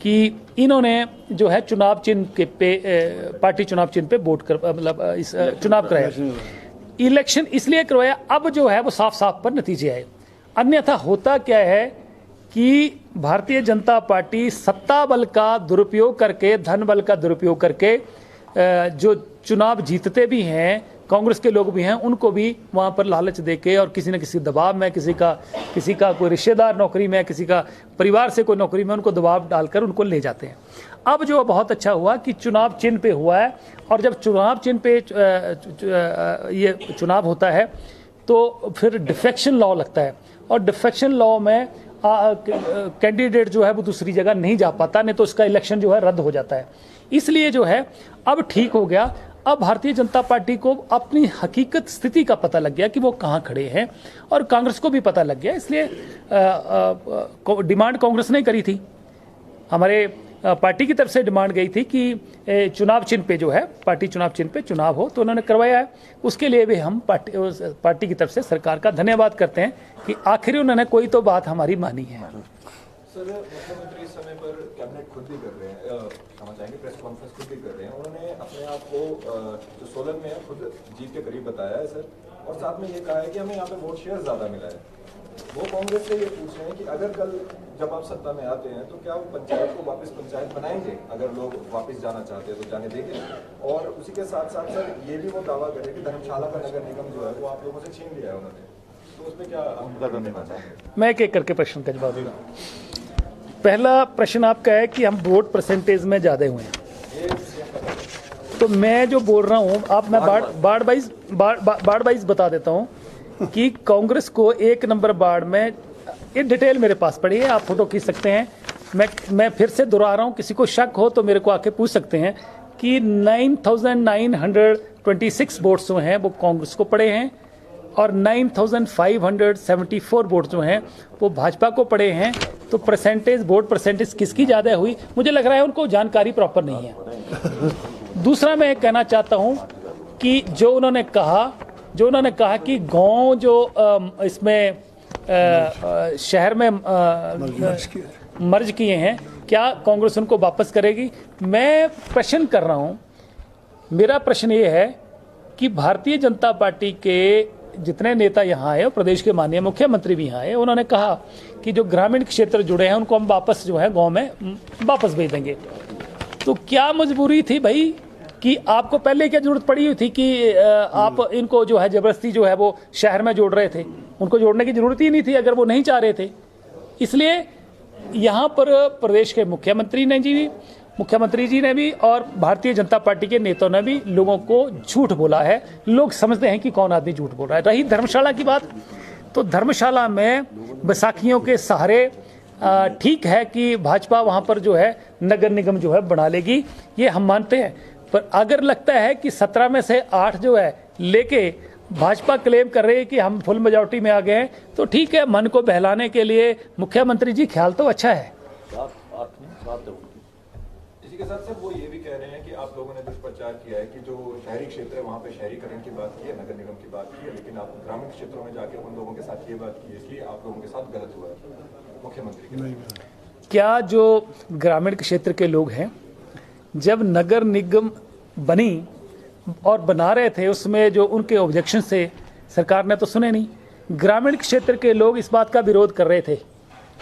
कि इन्होंने जो है चुनाव चिन्ह के पे पार्टी चुनाव चिन्ह पे वोट कर मतलब इस चुनाव कराया, इलेक्शन इसलिए करवाया। अब जो है वो साफ साफ पर नतीजे आए। अन्यथा होता क्या है कि भारतीय जनता पार्टी सत्ता बल का दुरुपयोग करके, धन बल का दुरुपयोग करके जो चुनाव जीतते भी हैं, कांग्रेस के लोग भी हैं, उनको भी वहाँ पर लालच देके और किसी न किसी दबाव में, किसी का कोई रिश्तेदार नौकरी में, किसी का परिवार से कोई नौकरी में, उनको दबाव डालकर उनको ले जाते हैं। अब जो बहुत अच्छा हुआ कि चुनाव चिन्ह पे हुआ है, और जब चुनाव चिन्ह पे ये चुनाव होता है तो फिर डिफेक्शन लॉ लगता है, और डिफेक्शन लॉ में कैंडिडेट जो है वो दूसरी जगह नहीं जा पाता, नहीं तो उसका इलेक्शन जो है रद्द हो जाता है। इसलिए जो है अब ठीक हो गया। अब भारतीय जनता पार्टी को अपनी हकीकत स्थिति का पता लग गया कि वो कहाँ खड़े हैं, और कांग्रेस को भी पता लग गया। इसलिए डिमांड कांग्रेस ने करी थी, हमारे पार्टी की तरफ से डिमांड गई थी कि चुनाव चिन्ह पे जो है, पार्टी चुनाव चिन्ह पे चुनाव हो, तो उन्होंने करवाया है। उसके लिए भी हम पार्टी की तरफ से सरकार का धन्यवाद करते हैं कि आखिर उन्होंने कोई तो बात हमारी मानी है। सर, मुख्यमंत्री इस समय पर कैबिनेट खुद भी कर रहे हैं, क्षमा चाहेंगे, प्रेस कॉन्फ्रेंस खुद भी कर रहे हैं। उन्होंने अपने आप को जो सोलन में है खुद जीत के करीब बताया है सर, और साथ में ये कहा है कि हमें यहाँ पे वोट शेयर ज्यादा मिला है। वो कांग्रेस से ये पूछ रहे हैं कि अगर कल जब आप सत्ता में आते हैं तो क्या वो पंचायत को वापस पंचायत बनाएंगे, अगर लोग वापस जाना चाहते हैं तो जाने देंगे। और उसी के साथ साथ सर ये भी वो दावा करे कि धर्मशाला का नगर निगम जो है वो आप लोगों से छीन लिया है उन्होंने, तो उस पर क्या आप करना चाहेंगे? मैं एक एक करके प्रश्न का जवाब दूंगा। पहला प्रश्न आपका है कि हम वोट परसेंटेज में ज्यादा हुए हैं, तो मैं जो बोल रहा हूँ आप, मैं बाढ़ वाइज बता देता हूँ कि कांग्रेस को 1 नंबर बाढ़ में, ये डिटेल मेरे पास पड़ी है, आप फोटो खींच सकते हैं। मैं फिर से दोहरा रहा हूँ, किसी को शक हो तो मेरे को आके पूछ सकते हैं कि 9,926 वोट्स जो हैं वो कांग्रेस को पड़े हैं, और 9,574 वोट जो हैं वो भाजपा को पड़े हैं। तो वोट परसेंटेज किसकी ज़्यादा हुई, मुझे लग रहा है उनको जानकारी प्रॉपर नहीं है। दूसरा मैं कहना चाहता हूँ कि जो उन्होंने कहा कि गांव जो इसमें शहर में मर्ज किए हैं, क्या कांग्रेस उनको वापस करेगी? मैं प्रश्न कर रहा हूँ, मेरा प्रश्न ये है कि भारतीय जनता पार्टी के जितने नेता यहाँ आए, प्रदेश के माननीय मुख्यमंत्री भी यहाँ आए, उन्होंने कहा कि जो ग्रामीण क्षेत्र जुड़े हैं उनको हम वापस जो है गांव में वापस भेज देंगे। तो क्या मजबूरी थी भाई कि आपको पहले क्या जरूरत पड़ी हुई थी कि आप इनको जो है जबरदस्ती जो है वो शहर में जोड़ रहे थे? उनको जोड़ने की जरूरत ही नहीं थी अगर वो नहीं चाह रहे थे। इसलिए यहाँ पर प्रदेश के मुख्यमंत्री जी ने भी और भारतीय जनता पार्टी के नेताओं ने भी लोगों को झूठ बोला है। लोग समझते हैं कि कौन आदमी झूठ बोल रहा है। रही धर्मशाला की बात, तो धर्मशाला में बैसाखियों के सहारे ठीक है कि भाजपा वहाँ पर जो है नगर निगम जो है बना लेगी, ये हम मानते हैं। पर अगर लगता है कि 17 में से 8 जो है लेके भाजपा क्लेम कर रही है कि हम फुल मेजॉरिटी में आ गए हैं, तो ठीक है, मन को बहलाने के लिए मुख्यमंत्री जी ख्याल तो अच्छा है। इसी के साथ साथ वो ये भी कह रहे हैं कि आप लोगों ने दुष्प्रचार किया है कि जो शहरी क्षेत्र है वहाँ पे शहरीकरण की बात की है, नगर निगम की बात की है, लेकिन आप ग्रामीण क्षेत्रों में जाके उन लोगों के साथ ये बात की है, इसलिए आप लोगों के साथ गलत हुआ है मुख्यमंत्री के। क्या जो ग्रामीण क्षेत्र के लोग हैं, जब नगर निगम बनी और बना रहे थे, उसमें जो उनके ऑब्जेक्शन से सरकार ने तो सुने नहीं। ग्रामीण क्षेत्र के लोग इस बात का विरोध कर रहे थे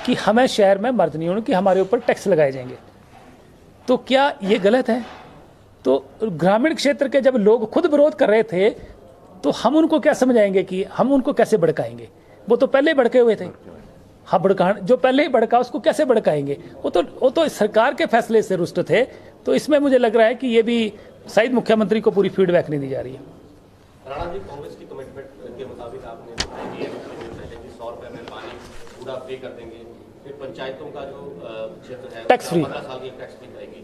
कि हमें शहर में मर्ज नहीं होने, कि हमारे ऊपर टैक्स लगाए जाएंगे। तो क्या ये गलत है? तो ग्रामीण क्षेत्र के जब लोग खुद विरोध कर रहे थे तो हम उनको क्या समझाएंगे, कि हम उनको कैसे भड़काएंगे? वो तो पहले ही भड़के हुए थे। हाँ, जो पहले ही भड़का उसको कैसे भड़काएंगे? वो तो सरकार के फैसले से रुष्ट थे। तो इसमें मुझे लग रहा है कि ये भी शायद मुख्यमंत्री को पूरी फीडबैक नहीं दी जा रही है। राणा जी, कांग्रेस की कमिटमेंट के मुताबिक आपने बताया कि 100 रुपए में पानी पूरा फ्री कर देंगे, फिर पंचायतों का जो क्षेत्र है टैक्स फ्री 15 साल की टैक्स फ्री करेंगे।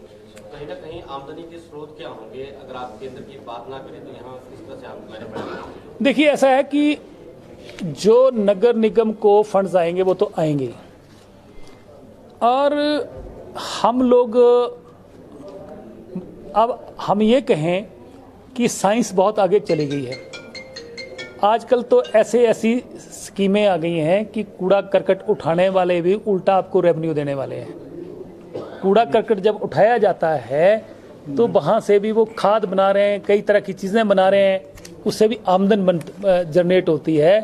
कहीं ना कहीं आमदनी के स्रोत क्या होंगे अगर आप केंद्र की बात ना करें, तो यहाँ किस तरह से आप मैंने बढ़ाएंगे? देखिए, ऐसा है कि जो नगर निगम को फंड्स आएंगे वो तो आएंगे, और हम लोग अब हम ये कहें कि साइंस बहुत आगे चली गई है। आजकल तो ऐसी स्कीमें आ गई हैं कि कूड़ा करकट उठाने वाले भी उल्टा आपको रेवेन्यू देने वाले हैं। कूड़ा करकट जब उठाया जाता है तो वहाँ से भी वो खाद बना रहे हैं, कई तरह की चीज़ें बना रहे हैं, उससे भी आमदन जनरेट होती है।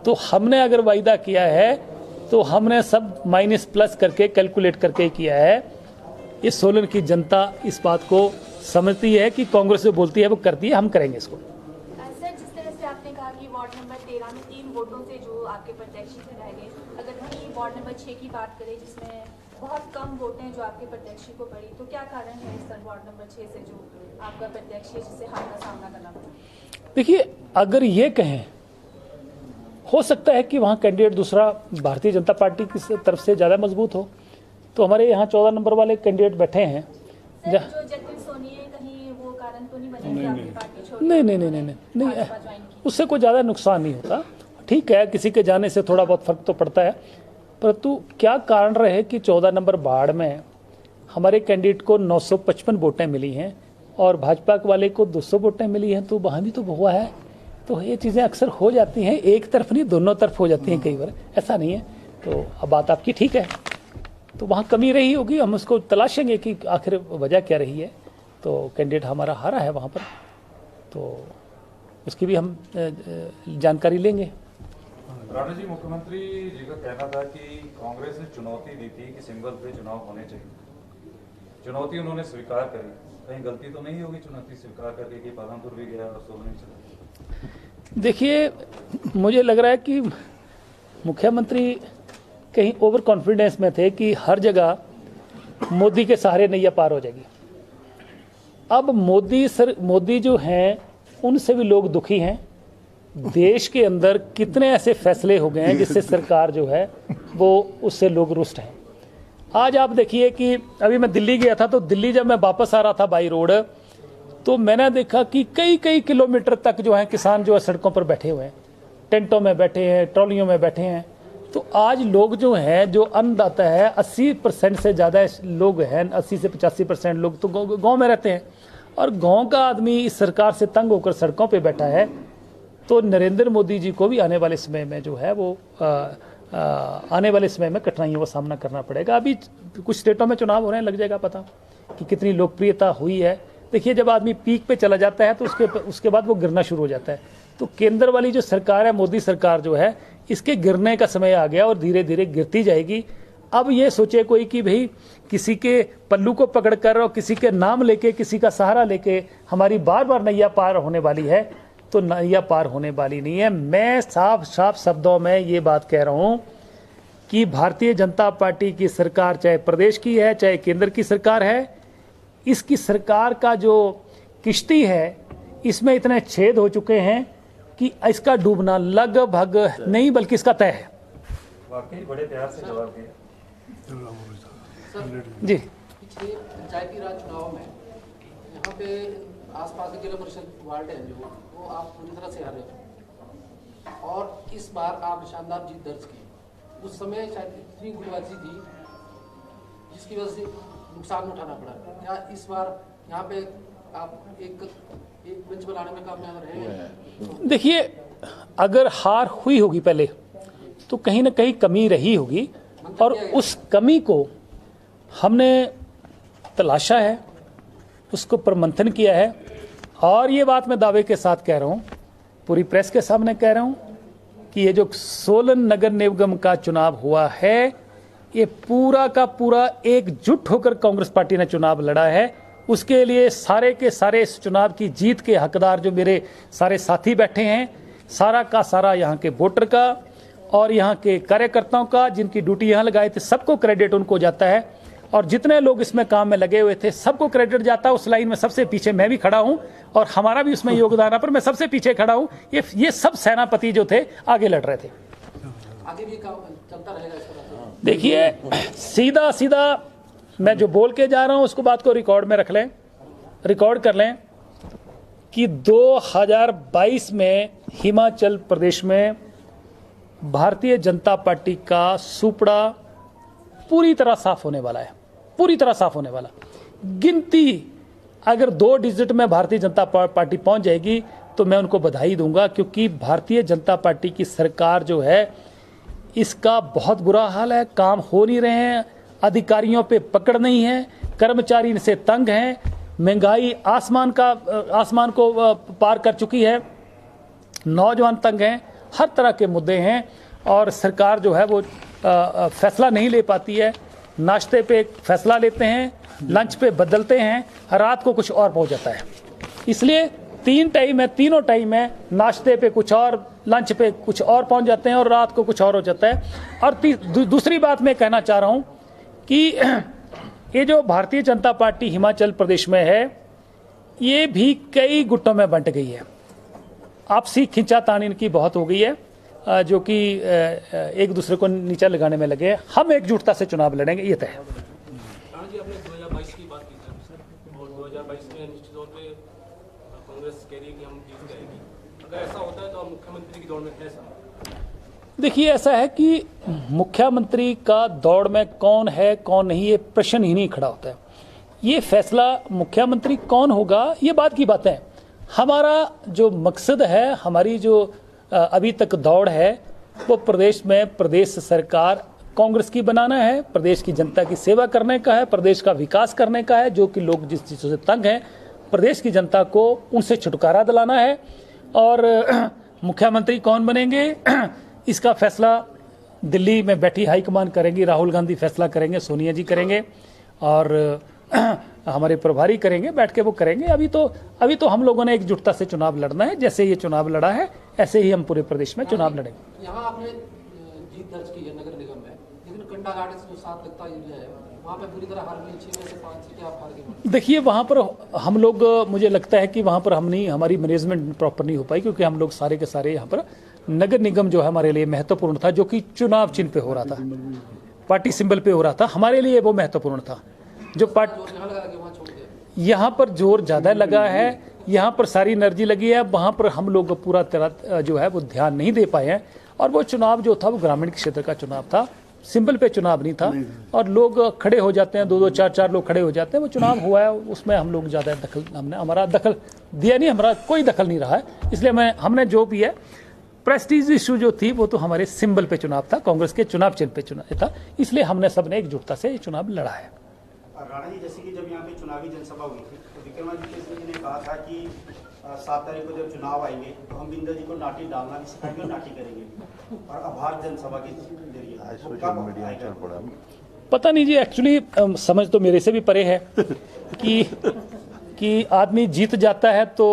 तो हमने अगर वायदा किया है तो हमने सब माइनस प्लस करके कैलकुलेट करके किया है। ये सोलन की जनता इस बात को समझती है कि कांग्रेस जो बोलती है वो करती है, हम करेंगे इसको। सर, जिस तरह से आपने कहा कि वार्ड नंबर 13 में 3 वोटों से जो आपके प्रत्याशी से रह गए, अगर वहीं वार्ड नंबर 6 की बात करें जिसमें बहुत कम वोट हैं जो आपके प्रत्याशी को पड़ी, तो क्या कारण है सर वार्ड नंबर 6 से जो आपका प्रत्याशी है जिससे हार का सामना करना पड़ा? देखिए, अगर ये कहें हो सकता है कि वहाँ कैंडिडेट दूसरा भारतीय जनता पार्टी की तरफ से ज़्यादा मजबूत हो। तो हमारे यहाँ 14 नंबर वाले कैंडिडेट बैठे हैं। जो जतिन सोनी है, कहीं वो कारण तो नहीं बने कि आपकी पार्टी छोड़ नहीं, उससे कोई ज़्यादा नुकसान नहीं होता। ठीक है, किसी के जाने से थोड़ा बहुत फर्क तो पड़ता है, परंतु क्या कारण रहे कि 14 नंबर बाढ़ में हमारे कैंडिडेट को 955 वोटें मिली हैं और भाजपा वाले को 200 वोटें मिली हैं, तो वहाँ भी तो हुआ है। तो ये चीज़ें अक्सर हो जाती हैं, एक तरफ नहीं दोनों तरफ हो जाती हैं कई बार, ऐसा नहीं है। तो अब बात आपकी ठीक है, तो वहाँ कमी रही होगी, हम उसको तलाशेंगे कि आखिर वजह क्या रही है। तो कैंडिडेट हमारा हारा है वहाँ पर, तो उसकी भी हम जानकारी लेंगे। राणा जी, मुख्यमंत्री जी का कहना था कि कांग्रेस ने चुनौती दी थी कि सिंबल पे चुनाव होने चाहिए, चुनौती उन्होंने स्वीकार करी, कहीं गलती तो नहीं होगी चुनौती स्वीकार करके कि पालमपुर भी गया और सोलन चला? देखिए, मुझे लग रहा है कि मुख्यमंत्री कहीं ओवर कॉन्फिडेंस में थे कि हर जगह मोदी के सहारे नैया पार हो जाएगी। अब मोदी जो हैं उनसे भी लोग दुखी हैं। देश के अंदर कितने ऐसे फैसले हो गए हैं जिससे सरकार जो है वो उससे लोग रुष्ट हैं। आज आप देखिए कि अभी मैं दिल्ली गया था, तो दिल्ली जब मैं वापस आ रहा था बाई रोड, तो मैंने देखा कि कई किलोमीटर तक जो है किसान जो है सड़कों पर बैठे हुए हैं, टेंटों में बैठे हैं, ट्रॉलियों में बैठे हैं। तो आज लोग जो हैं, जो अन्नदाता है, 80% से ज़्यादा लोग हैं, 80 से 85% लोग तो गांव में रहते हैं, और गांव का आदमी इस सरकार से तंग होकर सड़कों पे बैठा है। तो नरेंद्र मोदी जी को भी आने वाले समय में जो है वो आने वाले समय में कठिनाइयों का सामना करना पड़ेगा। अभी कुछ स्टेटों में चुनाव हो रहे हैं, लग जाएगा पता कि कितनी लोकप्रियता हुई है। देखिए, जब आदमी पीक पे चला जाता है तो उसके बाद वो गिरना शुरू हो जाता है। तो केंद्र वाली जो सरकार है, मोदी सरकार जो है, इसके गिरने का समय आ गया और धीरे धीरे गिरती जाएगी। अब ये सोचे कोई कि भाई किसी के पल्लू को पकड़कर और किसी के नाम लेके, किसी का सहारा लेके हमारी बार बार नैया पार होने वाली है, तो नैया पार होने वाली नहीं है। मैं साफ शब्दों में ये बात कह रहा हूँ कि भारतीय जनता पार्टी की सरकार, चाहे प्रदेश की है चाहे केंद्र की सरकार है, इसकी सरकार का जो किश्ती है इसमें इतने छेद हो चुके हैं कि इसका डूबना लगभग नहीं बल्कि इसका तय है। वाकई बड़े प्यार से जवाब दिया जी। पिछले पंचायती राज चुनाव में यहाँ पे आसपास के जिला परिषद वार्ड है जो वो आप पूरी तरह से हारे हो, और इस बार आप शानदार जीत दर्ज की। उस समय शायद इतनी गुटबाजी थी जिसकी वजह से नुकसान उठाना पड़ा। क्या इस बार यहाँ पे आप एक बेंच बनाने में कामयाब रहे हैं? देखिए, अगर हार हुई होगी पहले तो कहीं ना कहीं कमी रही होगी, और उस कमी को हमने तलाशा है, उसको प्रमंथन किया है। और ये बात मैं दावे के साथ कह रहा हूँ, पूरी प्रेस के सामने कह रहा हूँ कि ये जो सोलन नगर निगम का चुनाव हुआ है, ये पूरा का पूरा एकजुट होकर कांग्रेस पार्टी ने चुनाव लड़ा है। उसके लिए सारे के सारे इस चुनाव की जीत के हकदार जो मेरे सारे साथी बैठे हैं, सारा का सारा यहाँ के वोटर का और यहाँ के कार्यकर्ताओं का, जिनकी ड्यूटी यहाँ लगाए थे, सबको क्रेडिट उनको जाता है। और जितने लोग इसमें काम में लगे हुए थे सबको क्रेडिट जाता है। उस लाइन में सबसे पीछे मैं भी खड़ा हूँ और हमारा भी उसमें योगदान है, पर मैं सबसे पीछे खड़ा हूँ। ये सब सेनापति जो थे आगे लड़ रहे थे। आगे भी काम चलता रहेगा इस तरह? देखिए, सीधा मैं जो बोल के जा रहा हूँ उसको बात को रिकॉर्ड में रख लें, रिकॉर्ड कर लें कि 2022 में हिमाचल प्रदेश में भारतीय जनता पार्टी का सुपड़ा पूरी तरह साफ होने वाला है, पूरी तरह साफ होने वाला। गिनती अगर 2 डिजिट में भारतीय जनता पार्टी पहुंच जाएगी तो मैं उनको बधाई दूंगा, क्योंकि भारतीय जनता पार्टी की सरकार जो है इसका बहुत बुरा हाल है। काम हो नहीं रहे हैं, अधिकारियों पे पकड़ नहीं है, कर्मचारी इनसे तंग हैं, महंगाई आसमान को पार कर चुकी है, नौजवान तंग हैं, हर तरह के मुद्दे हैं। और सरकार जो है वो फैसला नहीं ले पाती है। नाश्ते पे फैसला लेते हैं, लंच पे बदलते हैं, रात को कुछ और पहुंच जाता है। इसलिए 3 टाइम है, तीनों टाइम है, नाश्ते पे कुछ और, लंच पे कुछ और पहुंच जाते हैं और रात को कुछ और हो जाता है। और दूसरी बात मैं कहना चाह रहा हूं कि ये जो भारतीय जनता पार्टी हिमाचल प्रदेश में है, ये भी कई गुटों में बंट गई है। आपसी खिंचातानी इनकी बहुत हो गई है। जो कि एक दूसरे को नीचा लगाने में लगे। हम एकजुटता से चुनाव लड़ेंगे, ये तय है। जी, आपने 2022 की बात की सर, और 2022 में निश्चित तौर पे कांग्रेस कह रही है कि हम जीत जाएगी। अगर ऐसा होता है तो आप मुख्यमंत्री की दौड़ में कैसा? देखिए, ऐसा है कि मुख्यमंत्री का दौड़ में कौन है कौन नहीं, ये प्रश्न ही नहीं खड़ा होता है। ये फैसला मुख्यमंत्री कौन होगा, ये बात की बातें हैं। हमारा जो मकसद है, हमारी जो अभी तक दौड़ है, वो प्रदेश में प्रदेश सरकार कांग्रेस की बनाना है, प्रदेश की जनता की सेवा करने का है, प्रदेश का विकास करने का है। जो कि लोग जिस चीज़ों से तंग हैं, प्रदेश की जनता को उनसे छुटकारा दिलाना है। और मुख्यमंत्री कौन बनेंगे, इसका फैसला दिल्ली में बैठी हाईकमान करेंगी, राहुल गांधी फैसला करेंगे, सोनिया जी करेंगे, और हमारे प्रभारी करेंगे, बैठ के वो करेंगे। अभी तो हम लोगों ने एकजुटता से चुनाव लड़ना है। जैसे ये चुनाव लड़ा है, ऐसे ही हम पूरे प्रदेश में चुनाव लड़ेंगे। यहाँ आपने जीत दर्ज की है नगर निगम में, लेकिन कंडाघाट से जो 7 लगता एरिया है, वहाँ पे पूरी तरह हार गई। 6 में से 5 सीटें आप हार गए। देखिए, वहाँ पर हम लोग, मुझे लगता है कि वहाँ पर हमारी मैनेजमेंट प्रॉपर नहीं हो पाई, क्योंकि हम लोग सारे के सारे यहाँ पर नगर निगम जो है हमारे लिए महत्वपूर्ण था, जो कि चुनाव चिन्ह पे हो रहा था, पार्टी सिंबल पे हो रहा था, हमारे लिए वो महत्वपूर्ण था। जो यहाँ पर जोर ज़्यादा लगा है, यहाँ पर सारी एनर्जी लगी है, वहाँ पर हम लोग पूरा तरह जो है वो ध्यान नहीं दे पाए हैं। और वो चुनाव जो था वो ग्रामीण क्षेत्र का चुनाव था, सिंबल पे चुनाव नहीं था। और लोग खड़े हो जाते हैं, 2-2, 4-4 लोग खड़े हो जाते हैं। वो चुनाव हुआ है, उसमें हम लोग ज़्यादा हमारा दखल दिया नहीं, हमारा कोई दखल नहीं रहा है। इसलिए हमने जो भी है, प्रेस्टीज इशू जो थी वो तो हमारे सिंबल पे चुनाव था, कांग्रेस के चुनाव चिन्ह पे चुनाव था, इसलिए हमने सबने एकजुटता से ये चुनाव लड़ा है। राणा जी, जैसे कि जब यहाँ पे चुनावी जनसभा हुई थी तो विक्रमादित्य सिंह जी ने कहा था कि 7 तारीख को जब चुनाव आएंगे तो हम बिंदर जी को नाटी डालना भी सिखाएंगे और नाटी करेंगे, और आभार जनसभा के जरिए पता नहीं जी, एक्चुअली समझ तो मेरे से भी परे है कि आदमी जीत जाता है तो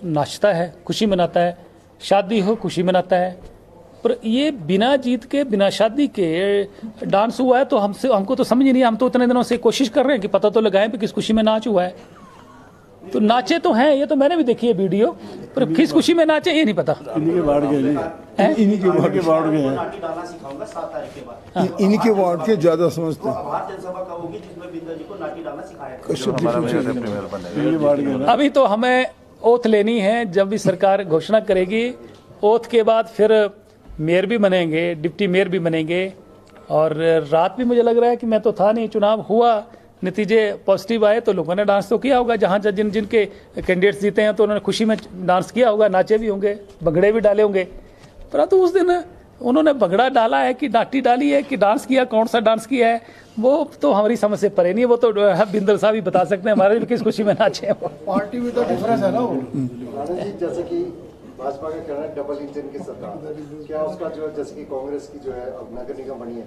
नाचता है, खुशी मनाता है, शादी हो खुशी मनाता है। पर ये बिना जीत के, बिना शादी के डांस हुआ है तो हमको तो समझ ही नहीं। हम तो इतने दिनों से कोशिश कर रहे हैं कि पता तो लगाएं कि किस खुशी में नाच हुआ है। तो नाचे तो हैं, ये तो मैंने भी देखी है वीडियो, पर किस खुशी में नाचे ये नहीं पता। इन्हीं के वार्ड के ज्यादा समझते हैं। अभी तो हमें ओथ लेनी है, जब भी सरकार घोषणा करेगी, ओथ के बाद फिर मेयर भी बनेंगे, डिप्टी मेयर भी बनेंगे। और रात भी मुझे लग रहा है कि मैं तो था नहीं, चुनाव हुआ, नतीजे पॉजिटिव आए तो लोगों ने डांस तो किया होगा। जहाँ जिनके कैंडिडेट्स जीते हैं तो उन्होंने खुशी में डांस किया होगा, नाचे भी होंगे, भंगड़े भी डाले होंगे। परंतु उस दिन उन्होंने भंगड़ा डाला है कि नाटी डाली है कि डांस किया, कौन सा डांस किया है, वो तो हमारी समझ से परे नहीं है। वो तो बिंदर साहब ही बता सकते हैं हमारे भी किस खुशी में नाचे हैं। पार्टी में तो डिफरेंस है ना वो। जैसे कि भाजपा का कहना है डबल इंजन की सरकार, क्या उसका जो जैसे कि कांग्रेस की जो है अब नगर निगम बनी है,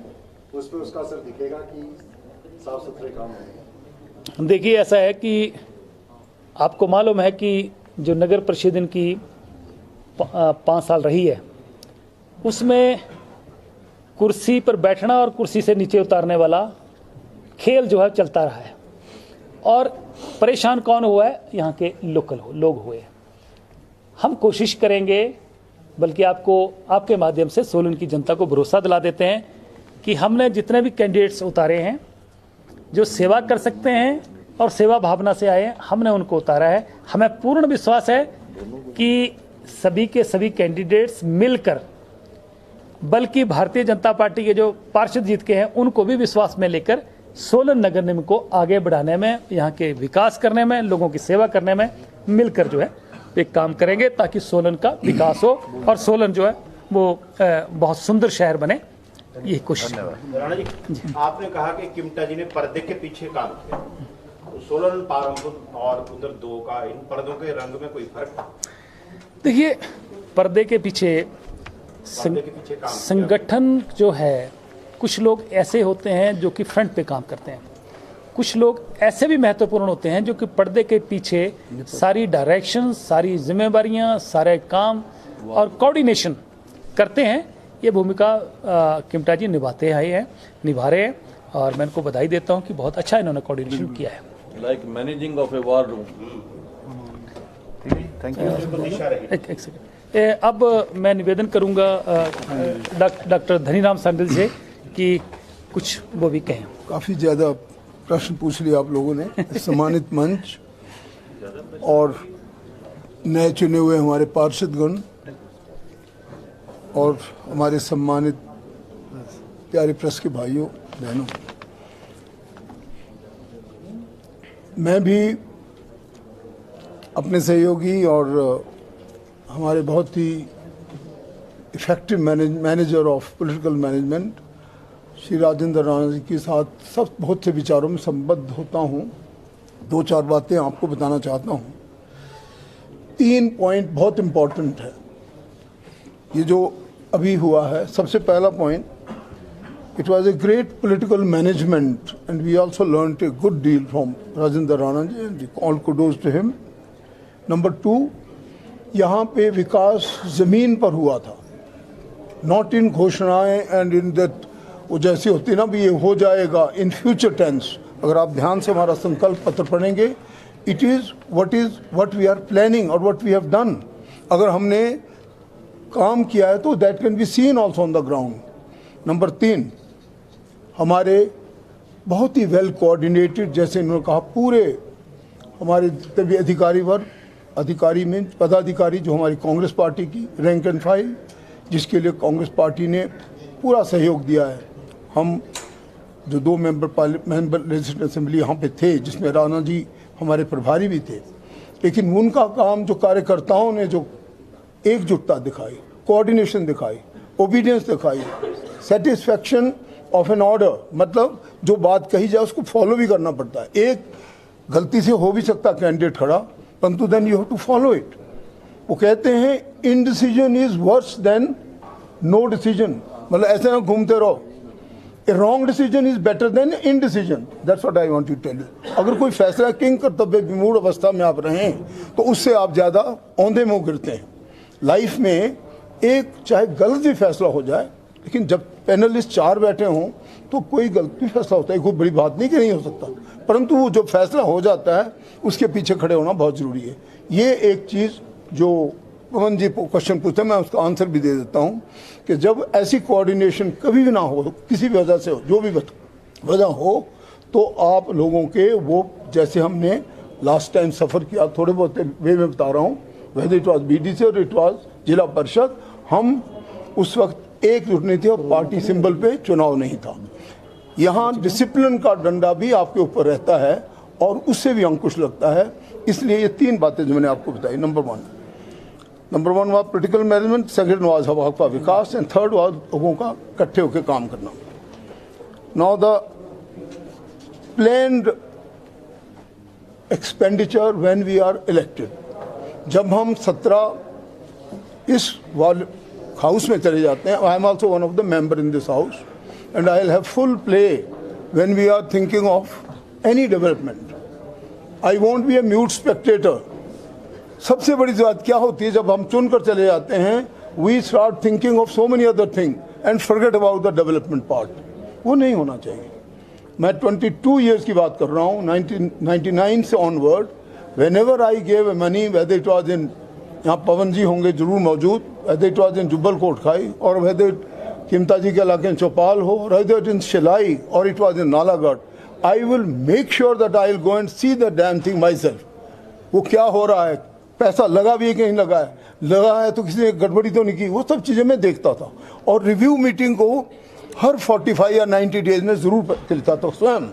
उस पर उसका असर दिखेगा कि साफ सुथरे काम होंगे? देखिए, ऐसा है कि आपको मालूम है कि जो नगर परिषद इनकी 5 साल रही है, उसमें कुर्सी पर बैठना और कुर्सी से नीचे उतारने वाला खेल जो है चलता रहा है। और परेशान कौन हुआ है? यहाँ के लोकल लोग हुए। हम कोशिश करेंगे, बल्कि आपके माध्यम से सोलन की जनता को भरोसा दिला देते हैं कि हमने जितने भी कैंडिडेट्स उतारे हैं जो सेवा कर सकते हैं और सेवा भावना से आए हैं, हमने उनको उतारा है। हमें पूर्ण विश्वास है कि सभी के सभी कैंडिडेट्स मिलकर, बल्कि भारतीय जनता पार्टी के जो पार्षद जीत के हैं उनको भी विश्वास में लेकर सोलन नगर निगम को आगे बढ़ाने में, यहाँ के विकास करने में, लोगों की सेवा करने में मिलकर जो है एक काम करेंगे, ताकि सोलन का विकास हो और सोलन जो है वो बहुत सुंदर शहर बने। ये कोशिश। राणा जी, आपने कहा कि किमटा जी ने पर्दे के पीछे काम किया, तो सोलन पारंपरिक और उधर 2 का, इन पर्दों के रंग में कोई फर्क? देखिए, पर्दे के पीछे संगठन जो है, कुछ लोग ऐसे होते हैं जो कि फ्रंट पे काम करते हैं, कुछ लोग ऐसे भी महत्वपूर्ण होते हैं जो कि पर्दे के पीछे सारी डायरेक्शन, सारी जिम्मेवारियां, सारे काम और कोऑर्डिनेशन करते हैं। ये भूमिका किमटा जी निभा रहे हैं, और मैं इनको बधाई देता हूं कि बहुत अच्छा इन्होंने कोऑर्डिनेशन किया है। Like managing of a war room. एक सेकंड। अब मैं निवेदन करूंगा डॉक्टर धनीराम शांडिल से कि कुछ वो भी कहें। काफ़ी ज़्यादा प्रश्न पूछ लिए आप लोगों ने। सम्मानित मंच और नए चुने हुए हमारे पार्षदगण और हमारे सम्मानित प्यारे प्रेस के भाइयों बहनों, मैं भी अपने सहयोगी और हमारे बहुत ही effective manager of political management Shri Rajendra Rana ji के साथ सब बहुत से विचारों में संबद्ध होता हूँ। 2-4 बातें आपको बताना चाहता हूँ। 3 पॉइंट बहुत इम्पोर्टेंट है ये जो अभी हुआ है। सबसे पहला point, it was a great political management and we also learnt a good deal from Rajendra Rana ji and all kudos to him. Number 2, यहाँ पे विकास ज़मीन पर हुआ था, not in घोषणाएं and in that वो जैसी होती ना भी ये हो जाएगा in future tense। अगर आप ध्यान से हमारा संकल्प पत्र पढ़ेंगे, it is what we are planning or what we have done। अगर हमने काम किया है तो that can be seen also on the ground। Number 3, हमारे बहुत ही वेल कोऑर्डिनेटेड, जैसे इन्होंने कहा, पूरे हमारे जितने भी अधिकारी में पदाधिकारी जो हमारी कांग्रेस पार्टी की रैंक एंड फाइल, जिसके लिए कांग्रेस पार्टी ने पूरा सहयोग दिया है। हम जो 2 मेंबर लेजिस्लेटिव असेंबली यहाँ पे थे, जिसमें राणा जी हमारे प्रभारी भी थे, लेकिन उनका काम जो कार्यकर्ताओं ने जो एकजुटता दिखाई, कोऑर्डिनेशन दिखाई, ओबीडियंस दिखाई, सेटिस्फैक्शन ऑफ एन ऑर्डर, मतलब जो बात कही जाए उसको फॉलो भी करना पड़ता है। एक गलती से हो भी सकता कैंडिडेट खड़ा, परंतु then you have to follow it. वो कहते हैं indecision is worse than no decision, मतलब ऐसे ना घूमते रहो। A wrong decision is better than indecision, that's what I want to tell you. अगर कोई फैसला किंग कर्तव्य विमूढ़ अवस्था में आप रहें तो उससे आप ज़्यादा औंधे मुँह गिरते हैं। लाइफ में एक चाहे गलत भी फैसला हो जाए, लेकिन जब पैनलिस्ट 4 बैठे हों तो कोई गलती फैसला होता है, कोई बड़ी बात नहीं कि नहीं हो सकता, परंतु वो जो फैसला हो जाता है उसके पीछे खड़े होना बहुत ज़रूरी है। ये एक चीज़ जो पवन जी क्वेश्चन पूछते, मैं उसका आंसर भी दे देता हूँ कि जब ऐसी कोऑर्डिनेशन कभी भी ना हो, किसी भी वजह से हो, जो भी वजह हो, तो आप लोगों के वो जैसे हमने लास्ट टाइम सफ़र किया, थोड़े बहुत वे में बता रहा हूँ, वेदर इट वॉज BDC और इट वॉज जिला परिषद, हम उस वक्त एकजुट नहीं थे और पार्टी सिंबल पे चुनाव नहीं था। यहाँ डिसिप्लिन का डंडा भी आपके ऊपर रहता है और उससे भी अंकुश लगता है। इसलिए ये 3 बातें जो मैंने आपको बताई, number 1 was political management, second was हवा का विकास एंड थर्ड वाज लोगों का इकट्ठे होकर काम करना। Now the planned expenditure when we are elected, जब हम 17 इस हाउस में चले जाते हैं, I am also one of the member in this house and I will have full play when we are thinking of any development. I won't be a mute spectator. सबसे बड़ी बात क्या होती है, जब हम चुनकर चले जाते हैं, we start thinking of so many other thing and forget about the development part. वो नहीं होना चाहिए। मैं 22 ईयर्स की बात कर रहा हूँ, 1999 से onward, when ever I gave money, whether it was in, यहाँ पवन जी होंगे जरूर मौजूद, whether it was in Jubbal Kotkhai और वेदर किमता जी के इलाके में चौपाल हो, वेदर इट इन शिलाई और it was in Nalagarh, I will make sure that I will go and see the damn thing my self. वो क्या हो रहा है, पैसा लगा भी है कि नहीं लगा है तो किसी ने गड़बड़ी तो नहीं की, वो सब चीज़ें मैं देखता था। और रिव्यू मीटिंग को हर 45 या 90 डेज में ज़रूर करता था स्वयं,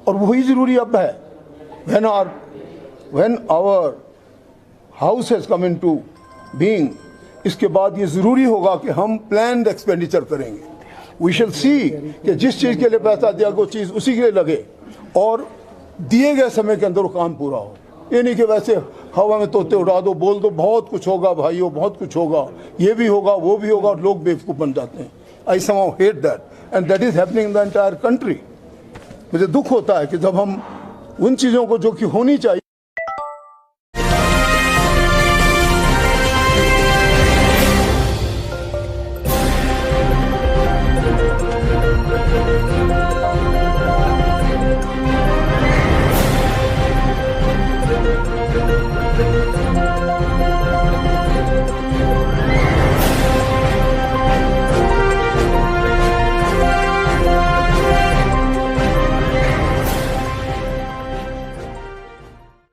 और वही ज़रूरी अब है। When our house has come into being, इसके बाद ये ज़रूरी होगा कि हम प्लान्ड एक्सपेंडिचर करेंगे। वी शैल सी कि जिस चीज़ के लिए पैसा दिया वो चीज़ उसी के लिए लगे और दिए गए समय के अंदर वो काम पूरा हो। ये नहीं कि वैसे हवा में तोते उड़ा दो, बोल दो बहुत कुछ होगा भाइयों, बहुत कुछ होगा, ये भी होगा वो भी होगा, और लोग बेवकूफ़ बन जाते हैं। आई somehow hate that and that is happening in the entire country। मुझे दुख होता है कि जब हम उन चीज़ों को जो कि होनी चाहिए